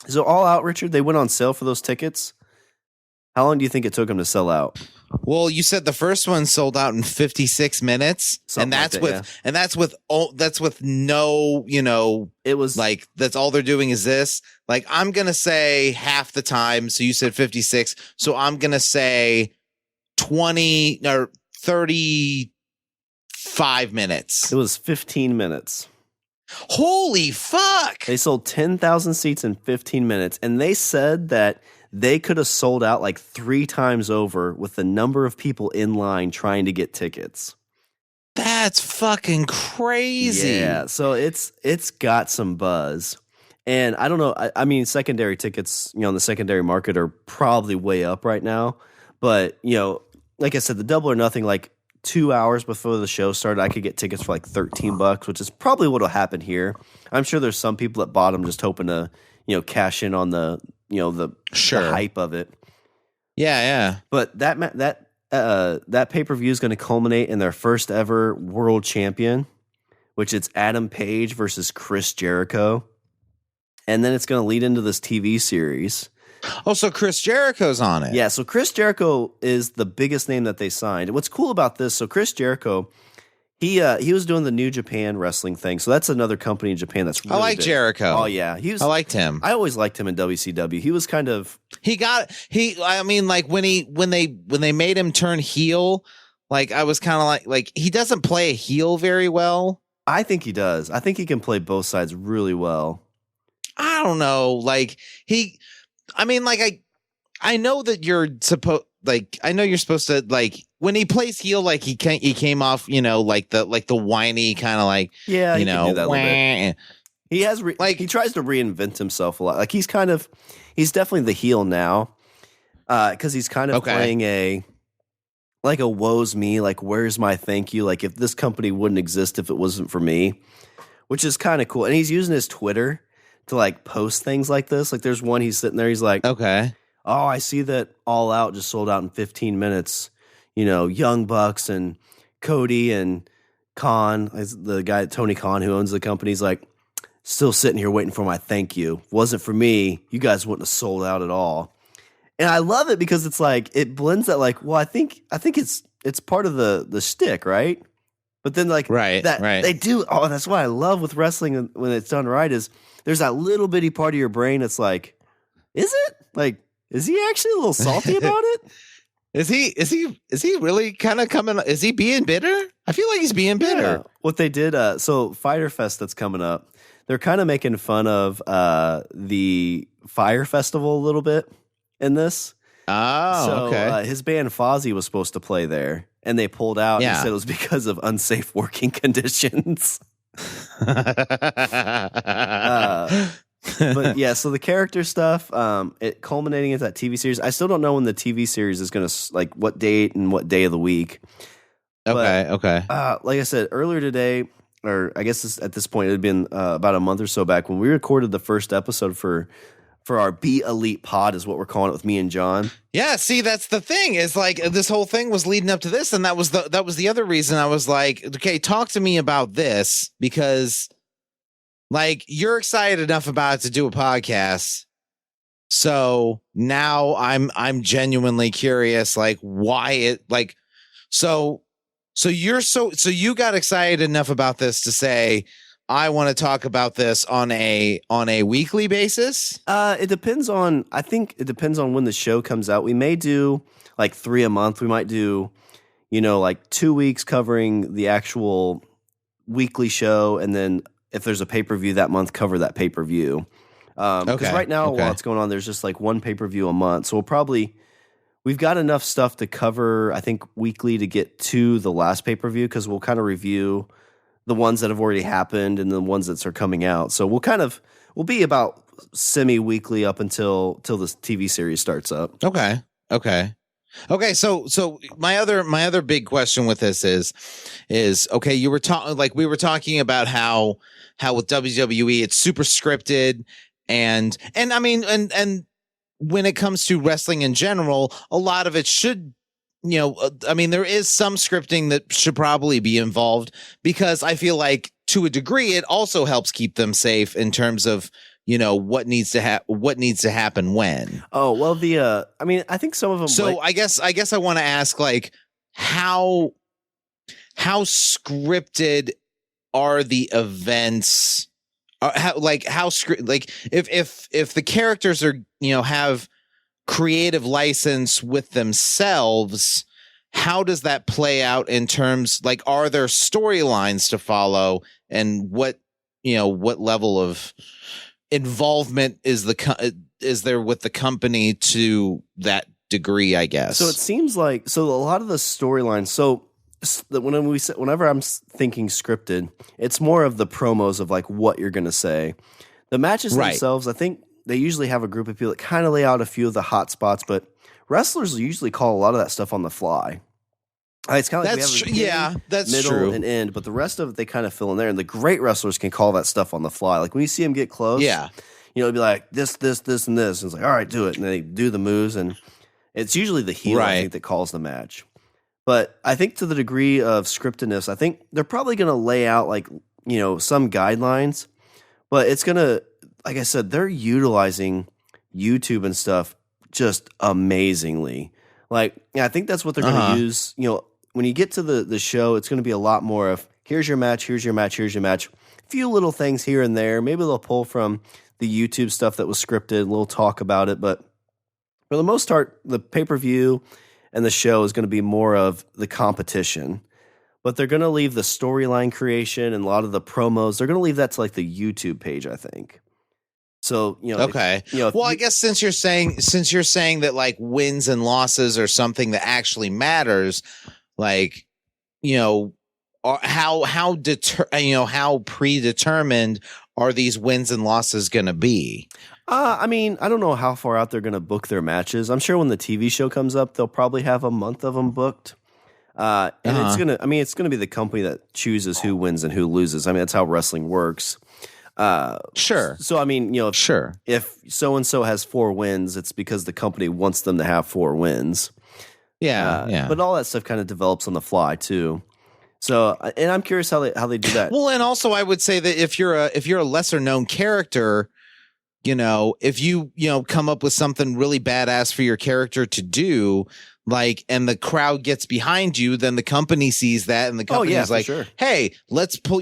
So All Out, Richard, they went on sale for those tickets. How long do you think it took them to sell out? Well, you said the first one sold out in 56 minutes, and that's with no, it was like that's all they're doing is this. Like I'm gonna say half the time. So you said 56, so I'm gonna say 20 or 35 minutes. It was 15 minutes. Holy fuck! They sold 10,000 seats in 15 minutes, and they said that they could have sold out like 3 times over with the number of people in line trying to get tickets. That's fucking crazy. Yeah, so it's got some buzz. And I don't know, I mean, secondary tickets, in the secondary market are probably way up right now. But, like I said, the Double or Nothing, like 2 hours before the show started, I could get tickets for like $13, which is probably what will happen here. I'm sure there's some people that bought them just hoping to, cash in on the the hype of it. Yeah. But that pay-per-view is going to culminate in their first ever world champion, which it's Adam Page versus Chris Jericho. And then it's going to lead into this TV series. Oh, so Chris Jericho's on it. Yeah, so Chris Jericho is the biggest name that they signed. What's cool about this, so Chris Jericho, he was doing the New Japan Wrestling thing. So that's another company in Japan that's really I like big. Jericho. Oh yeah, I liked him. I always liked him in WCW. He was kind of I mean, like when they made him turn heel, like I was kind of like he doesn't play a heel very well. I think he does. I think he can play both sides really well. I don't know. Like I know that you're supposed to like when he plays heel, like he came off, like the whiny kind of like, yeah, he can do that a little bit. He has he tries to reinvent himself a lot. Like he's definitely the heel now. Cause he's kind of playing a woe's me, like, where's my thank you? Like if this company wouldn't exist if it wasn't for me, which is kind of cool. And he's using his Twitter to like post things like this. Like there's one, he's sitting there, he's like, okay, oh, I see that All Out just sold out in 15 minutes. Young Bucks and Cody and Khan, the guy, Tony Khan, who owns the company, he's like, still sitting here waiting for my thank you. Wasn't for me, you guys wouldn't have sold out at all. And I love it because it's like, it blends that like, well, I think it's part of the shtick, right? But then like they do. Oh, that's what I love with wrestling when it's done right is there's that little bitty part of your brain that's like, is it? Like, is he actually a little salty about it? Is he really kind of coming? Is he being bitter? I feel like he's being bitter. Yeah. What they did, so Fyter Fest that's coming up, they're kind of making fun of the Fire Festival a little bit in this. Oh, so, okay. His band Fozzy was supposed to play there, and they pulled out and said it was because of unsafe working conditions. But yeah, so the character stuff, it culminating into that TV series. I still don't know when the TV series is going to, like, what date and what day of the week. Okay. Like I said earlier today, or I guess at this point it had been about a month or so back when we recorded the first episode for our Be Elite pod, is what we're calling it, with me and John. Yeah, see, that's the thing. Is like this whole thing was leading up to this, and that was the other reason I was like, okay, talk to me about this, because like you're excited enough about it to do a podcast. So now I'm genuinely curious, like why it like so you got excited enough about this to say, I want to talk about this on a weekly basis. It depends on. I think it depends on when the show comes out. We may do like 3 a month. We might do, like 2 weeks covering the actual weekly show, and then if there's a pay-per-view that month, cover that pay-per-view. Because right now, while it's going on, there's just like one pay-per-view a month. So we've got enough stuff to cover, I think, weekly to get to the last pay-per-view, because we'll kind of review the ones that have already happened and the ones that are coming out. So we'll be about semi-weekly up until the TV series starts up. Okay. So my other big question with this is okay, we were talking about how with WWE it's super scripted, and I mean, and when it comes to wrestling in general, a lot of it should, I mean, there is some scripting that should probably be involved, because I feel like to a degree it also helps keep them safe in terms of, what needs to happen when. Oh, well, I mean, I think some of them. So I guess I want to ask, like, how scripted are the events? If the characters are, have creative license with themselves, how does that play out in terms, like, are there storylines to follow, and what level of involvement is there with the company to that degree, I guess? So it seems like, a lot of the storylines, whenever I'm thinking scripted, it's more of the promos of like what you're going to say. The matches themselves, I think they usually have a group of people that kind of lay out a few of the hot spots, but wrestlers usually call a lot of that stuff on the fly. It's kind of like that's middle true. and end, but the rest of it they kind of fill in there. And the great wrestlers can call that stuff on the fly. Like when you see them get close, it'll be like this, and this. And it's like, all right, do it. And they do the moves, and it's usually the heel, I think, that calls the match. But I think to the degree of scriptedness, I think they're probably going to lay out like, some guidelines, but it's going to, like I said, they're utilizing YouTube and stuff just amazingly. Like, I think that's what they're going to use. When you get to the show, it's going to be a lot more of here's your match. A few little things here and there. Maybe they'll pull from the YouTube stuff that was scripted, a little talk about it. But for the most part, the pay-per-view and the show is going to be more of the competition. But they're going to leave the storyline creation and a lot of the promos, they're going to leave that to like the YouTube page, I think. So, okay. I guess since you're saying that like wins and losses are something that actually matters, like, how predetermined are these wins and losses going to be? I mean, I don't know how far out they're going to book their matches. I'm sure when the TV show comes up, they'll probably have a month of them booked. And it's going to be the company that chooses who wins and who loses. I mean, that's how wrestling works. Sure. So, I mean, if so-and-so has 4 wins, it's because the company wants them to have 4 wins. Yeah. But all that stuff kind of develops on the fly too. So, and I'm curious how they do that. Well, and also I would say that if you're a lesser known character, if you come up with something really badass for your character to do, like, and the crowd gets behind you, then the company sees that, and the company is like, sure. Hey, let's pull,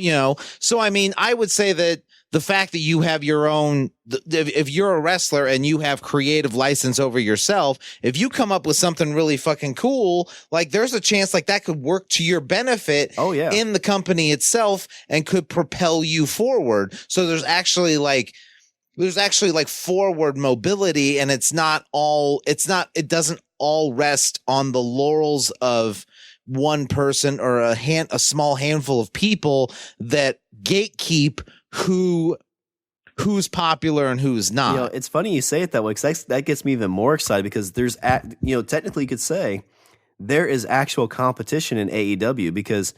So, I mean, I would say that the fact that you have your own, if you're a wrestler and you have creative license over yourself, if you come up with something really fucking cool, like there's a chance like that could work to your benefit in the company itself and could propel you forward. So there's actually like forward mobility, and it doesn't all rest on the laurels of one person or a small handful of people that gatekeep who's popular and who's not. It's funny you say it that way, because that gets me even more excited, because there's technically you could say there is actual competition in AEW, because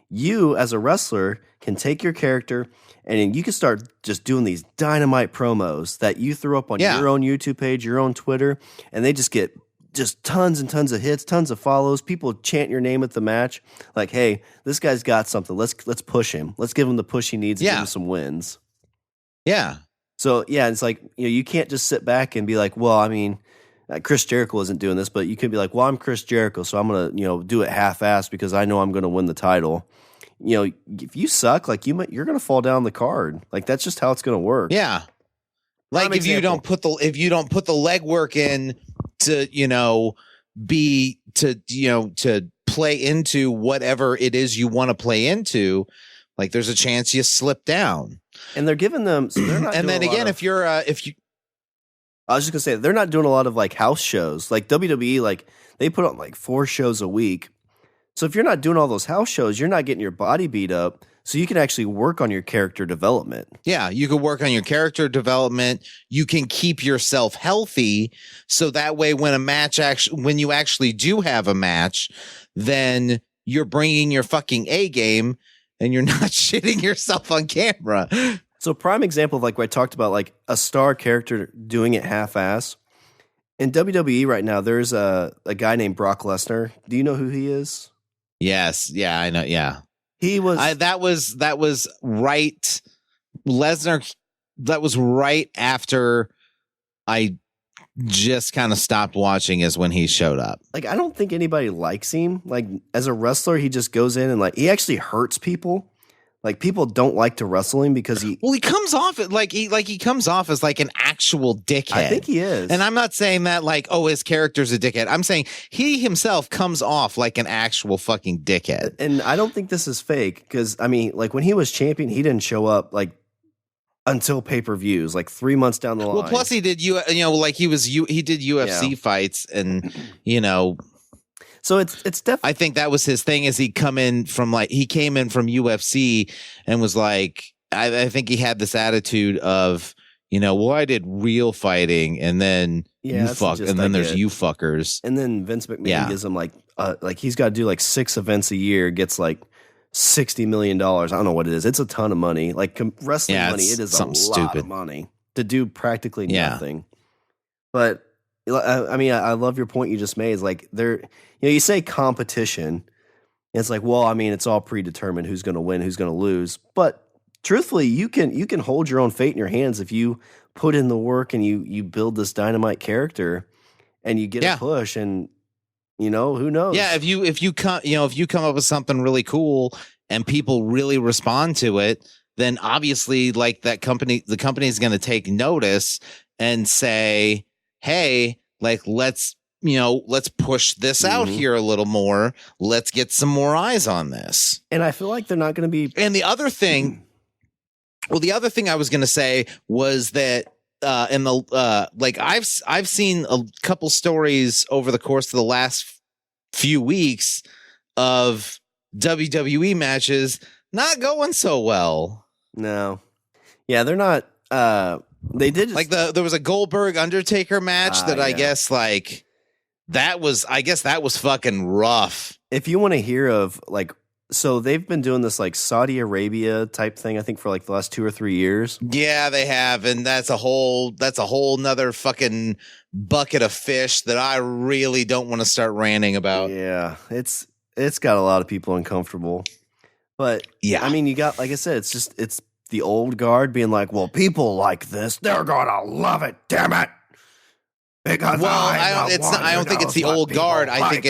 you as a wrestler can take your character and you can start just doing these dynamite promos that you throw up on your own YouTube page, your own Twitter, and they just get just tons and tons of hits, tons of follows. People chant your name at the match, like, "Hey, this guy's got something. Let's push him. Let's give him the push he needs and give him some wins." Yeah. So it's like you can't just sit back and be like, "Well, I mean, Chris Jericho isn't doing this," but you can be like, "Well, I'm Chris Jericho, so I'm gonna do it half-assed because I know I'm gonna win the title." If you suck, like you're gonna fall down the card. Like that's just how it's gonna work. Yeah. Like if you don't put the legwork in to to play into whatever it is you want to play into, Like there's a chance you slip down. And they're giving them, so they're not. And then again, if you, I was just gonna say they're not doing a lot of like house shows. Like WWE, like they put on like 4 shows a week. So if you're not doing all those house shows, you're not getting your body beat up. So you can actually work on your character development. Yeah, you can work on your character development. You can keep yourself healthy, so that way when when you actually do have a match, then you're bringing your fucking A game and you're not shitting yourself on camera. So prime example of like what I talked about, like a star character doing it half-ass. In WWE right now, there's a guy named Brock Lesnar. Do you know who he is? Yes. Yeah, I know. Yeah. He was that was right. Lesnar, that was right after I just kind of stopped watching is when he showed up. Like, I don't think anybody likes him. Like, as a wrestler, he just goes in and like he actually hurts people. Like, people don't like to wrestle him because he comes off he comes off as like an actual dickhead. I think he is. And I'm not saying that like, oh, his character's a dickhead. I'm saying he himself comes off like an actual fucking dickhead. And I don't think this is fake because, I mean, like when he was champion, he didn't show up like until pay-per-views, like 3 months down the line. Well, plus he did, he did UFC fights and, So it's definitely. I think that was his thing. Is he came in from UFC and was like, I think he had this attitude of, I did real fighting and then you fuck, and then there's you fuckers. And then Vince McMahon gives him like he's got to do like 6 events a year, gets like $60 million. I don't know what it is. It's a ton of money. Like wrestling money, it is a lot of money to do practically nothing. But I mean, I love your point you just made. It's like you say competition. And it's like, well, I mean, it's all predetermined who's going to win, who's going to lose. But truthfully, you can hold your own fate in your hands if you put in the work and you build this dynamite character and you get a push and who knows? Yeah, if you come up with something really cool and people really respond to it, then obviously like the company is going to take notice and say, hey, like let's push this out here a little more. Let's get some more eyes on this. And I feel like they're not going to be. And the other thing I was going to say was that I've seen a couple stories over the course of the last few weeks of WWE matches not going so well. No. Yeah, they're not. They did like there was a Goldberg Undertaker match that I guess that was fucking rough. If you want to hear of like, so they've been doing this like Saudi Arabia type thing, I think for like the last 2 or 3 years. Yeah, they have. And that's a whole nother fucking bucket of fish that I really don't want to start ranting about. Yeah, it's got a lot of people uncomfortable. But yeah, I mean, you got, like I said, it's the old guard being like, well, people like this, they're gonna love it, damn it. Because I don't think it's the old guard. I think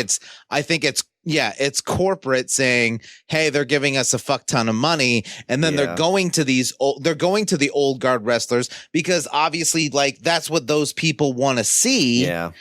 it's corporate saying, hey, they're giving us a fuck ton of money. And then they're going to the old guard wrestlers because obviously like that's what those people want to see. Yeah.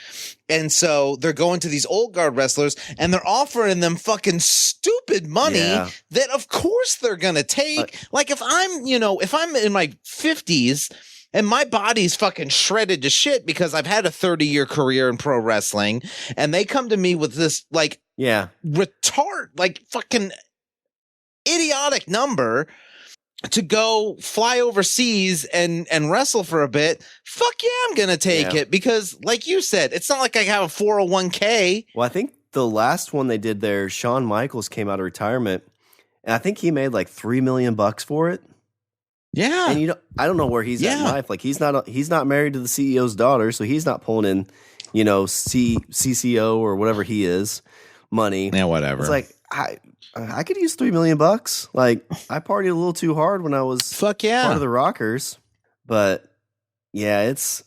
And so they're going to these old guard wrestlers and they're offering them fucking stupid money that of course they're going to take. Like if I'm in my 50s and my body's fucking shredded to shit because I've had a 30-year career in pro wrestling and they come to me with this like retard, like fucking idiotic number to go fly overseas and wrestle for a bit, fuck yeah, I'm going to take it because like you said, it's not like I have a 401k. Well, I think the last one they did there, Shawn Michaels came out of retirement and I think he made like $3 million for it. Yeah. And I don't know where he's at in life. Like he's not married to the CEO's daughter, so he's not pulling in, CCO or whatever he is, money. Yeah, whatever. It's like I could use $3 million. Like I partied a little too hard when I was part of the Rockers. But yeah, it's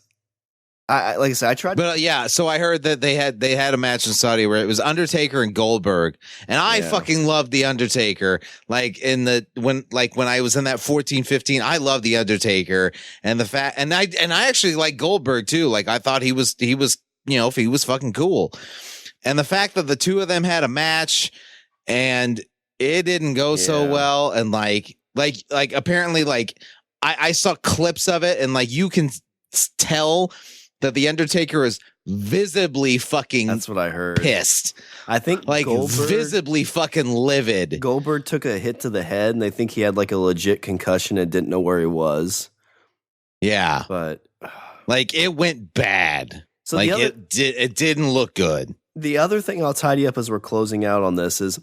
I like I said, I tried. But so I heard that they had a match in Saudi where it was Undertaker and Goldberg, and I fucking loved the Undertaker. Like when I was in that 14-15, I loved the Undertaker and the fact, and I actually like Goldberg too. Like I thought he was fucking cool, and the fact that the two of them had a match and it didn't go so well, and like apparently like I saw clips of it, and like you can tell that the Undertaker is visibly fucking That's what I heard. Pissed. I think like visibly fucking livid. Goldberg took a hit to the head, and they think he had like a legit concussion and didn't know where he was. Yeah, but like it went bad. So like it didn't look good. The other thing I'll tidy up as we're closing out on this is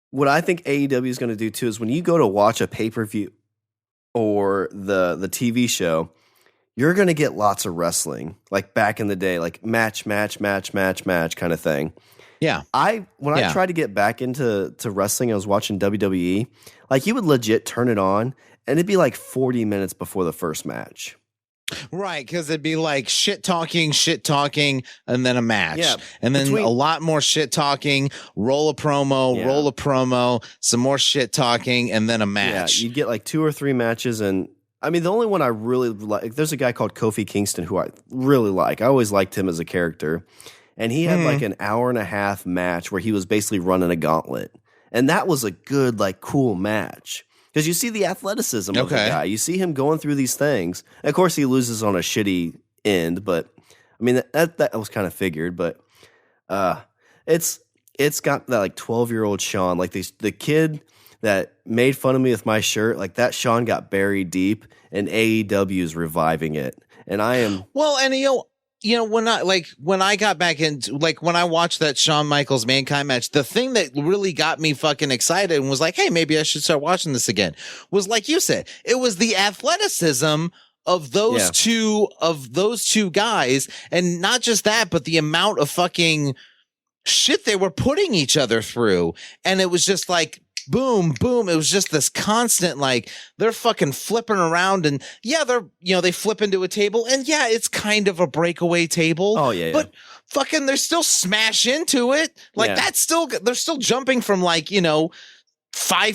what I think AEW is going to do too is when you go to watch a pay-per-view or the TV show, you're going to get lots of wrestling, like back in the day, like match kind of thing. Yeah. When I tried to get back into wrestling, I was watching WWE, like you would legit turn it on and it'd be like 40 minutes before the first match. Right, because it'd be like shit talking, and then a match. Yeah, and then a lot more shit talking, roll a promo, some more shit talking, and then a match. Yeah, you'd get like 2 or 3 matches. And I mean, the only one I really like, there's a guy called Kofi Kingston who I really like. I always liked him as a character. And he had like an hour and a half match where he was basically running a gauntlet. And that was a good, like, cool match. Because you see the athleticism of the guy. You see him going through these things. And of course, he loses on a shitty end, but I mean, that was kind of figured. But it's got that like 12-year-old Shawn, like the kid that made fun of me with my shirt, like that Shawn got buried deep, and AEW is reviving it. And I am and when I got back into, like, when I watched that Shawn Michaels Mankind match, the thing that really got me fucking excited and was like, hey, maybe I should start watching this again, was like you said, it was the athleticism of those two guys. And not just that, but the amount of fucking shit they were putting each other through. And it was just like, boom, boom. It was just this constant, like, they're fucking flipping around, and they flip into a table, and it's kind of a breakaway table. Oh yeah. But fucking they're still smash into it. Like they're still jumping from 5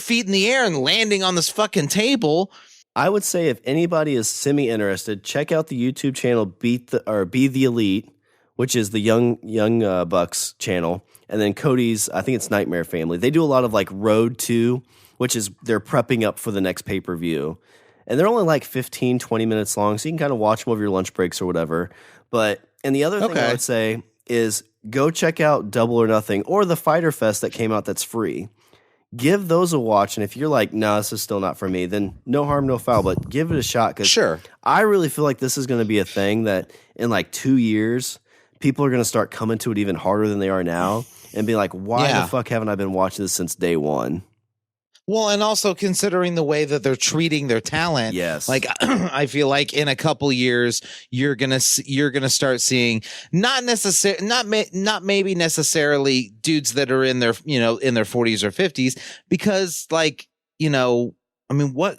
feet in the air and landing on this fucking table. I would say if anybody is semi-interested, check out the YouTube channel Be the Elite, which is the young Bucks channel. And then Cody's, I think it's Nightmare Family. They do a lot of like Road to, which is they're prepping up for the next pay-per-view. And they're only like 15, 20 minutes long, so you can kind of watch them over your lunch breaks or whatever. And the other thing I would say is go check out Double or Nothing or the Fighter Fest that came out that's free. Give those a watch. And if you're like, no, this is still not for me, then no harm, no foul, but give it a shot. Because I really feel like this is going to be a thing that in like 2 years, people are going to start coming to it even harder than they are now. And be like, why the fuck haven't I been watching this since day one? Well, and also considering the way that they're treating their talent, like I feel like in a couple years you're gonna start seeing not maybe necessarily dudes that are in their in their 40s or 50s, because I mean what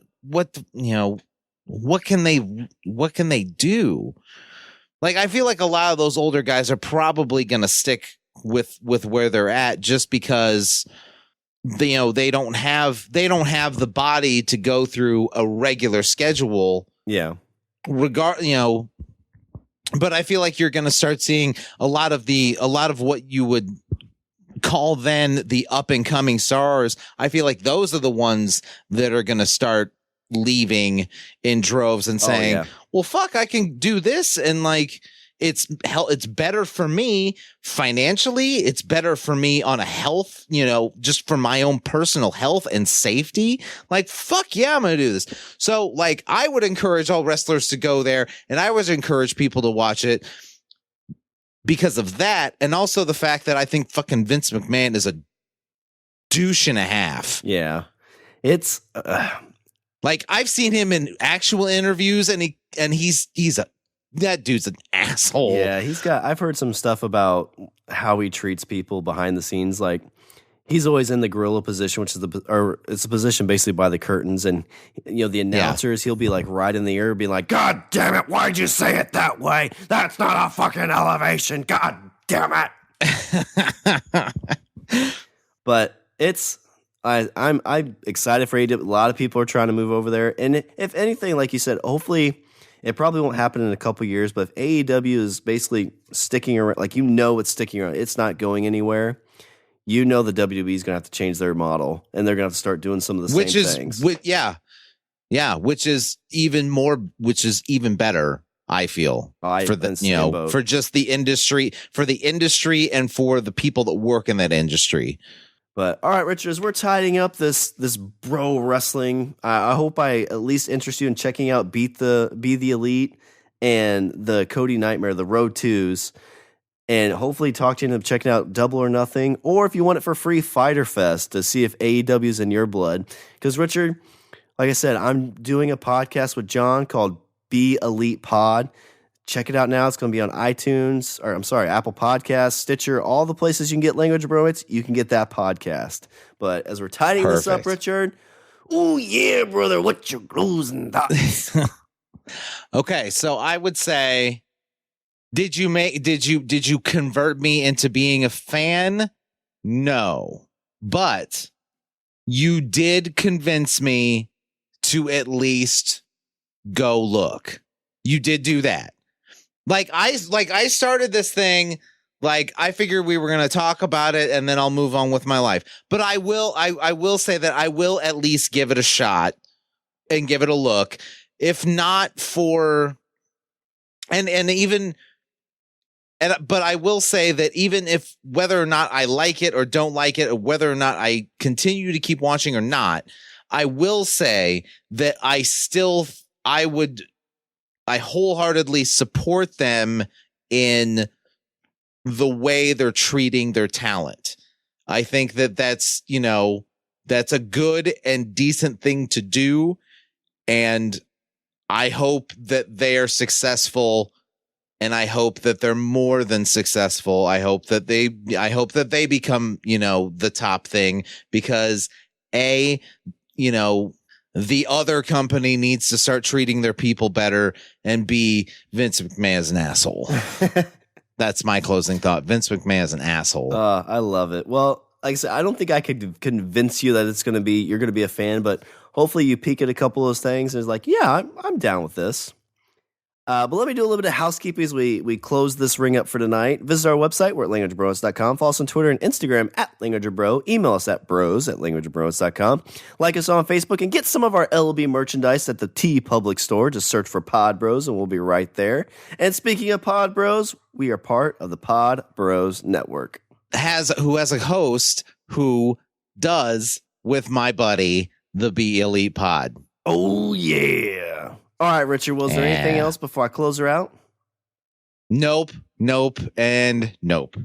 can they do? Like, I feel like a lot of those older guys are probably gonna stick with where they're at, just because they don't have the body to go through a regular schedule. But I feel like you're going to start seeing a lot of what you would call then the up and coming stars. I feel like those are the ones that are going to start leaving in droves and saying, well, fuck, I can do this. And like, it's better for me financially. It's better for me on a health, just for my own personal health and safety. Like, fuck yeah, I'm going to do this. So like, I would encourage all wrestlers to go there, and I would encourage people to watch it because of that. And also the fact that I think fucking Vince McMahon is a douche and a half. Yeah. It's like, I've seen him in actual interviews, and that dude's an asshole. Yeah, I've heard some stuff about how he treats people behind the scenes. Like, he's always in the gorilla position, which is it's a position basically by the curtains. And, the announcers, he'll be like right in the ear, being like, God damn it, why'd you say it that way? That's not a fucking elevation. God damn it. But I'm excited for AEW. A lot of people are trying to move over there. And if anything, like you said, hopefully it probably won't happen in a couple years, but if AEW is basically sticking around, like it's sticking around, it's not going anywhere, you know the WWE is going to have to change their model, and they're going to have to start doing some of the same things. Which is even better. I feel for just the industry, and for the people that work in that industry. But all right, Richard, as we're tidying up this bro wrestling, I hope I at least interest you in checking out Be the Elite and the Cody Nightmare, the Road 2s. And hopefully talk to you into checking out Double or Nothing. Or if you want it for free, Fyter Fest, to see if AEW is in your blood. Because, Richard, like I said, I'm doing a podcast with John called Be Elite Pod. Check it out now. It's going to be on iTunes, Apple Podcasts, Stitcher, all the places you can get Language of Bromance. You can get that podcast. But as we're tidying this up, Richard, oh yeah, brother, what's your closing thoughts? Okay, so I would say, did you convert me into being a fan? No. But you did convince me to at least go look. You did do that. I started this thing, I figured we were going to talk about it and then I'll move on with my life. But I will say that I will at least give it a shot and give it a look. If not for but I will say that even if whether or not I like it or don't like it, or whether or not I continue to keep watching or not, I will say that I wholeheartedly support them in the way they're treating their talent. I think that that's a good and decent thing to do. And I hope that they are successful. And I hope that they're more than successful. I hope that they become, the top thing, because the other company needs to start treating their people better, and B, Vince McMahon's an asshole. That's my closing thought. Vince McMahon is an asshole. I love it. Well, like I said, I don't think I could convince you that you're going to be a fan, but hopefully you peek at a couple of those things and it's I'm down with this. But let me do a little bit of housekeeping as we close this ring up for tonight. Visit our website. We're at languageofbromance.com. Follow us on Twitter and Instagram at languageofbro. Email us at bros@languageofbromance.com. Like us on Facebook and get some of our LB merchandise at the T Public Store. Just search for Pod Bros and we'll be right there. And speaking of Pod Bros, we are part of the Pod Bros Network. Who has a host who does with my buddy, the Be Elite Pod. Oh, yeah. All right, Richard, was there anything else before I close her out? Nope, and nope.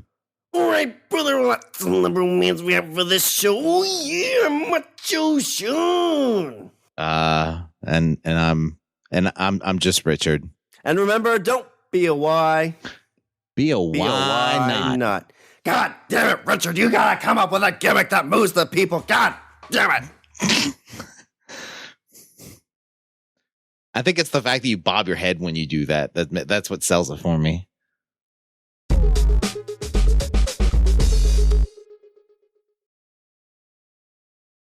All right, brother, what's the bromance we have for this show? Oh, yeah, Macho Shawn. And I'm just Richard. And remember, don't be a why. Be a why not. God damn it, Richard, you gotta come up with a gimmick that moves the people. God damn it. I think it's the fact that you bob your head when you do that. That's what sells it for me.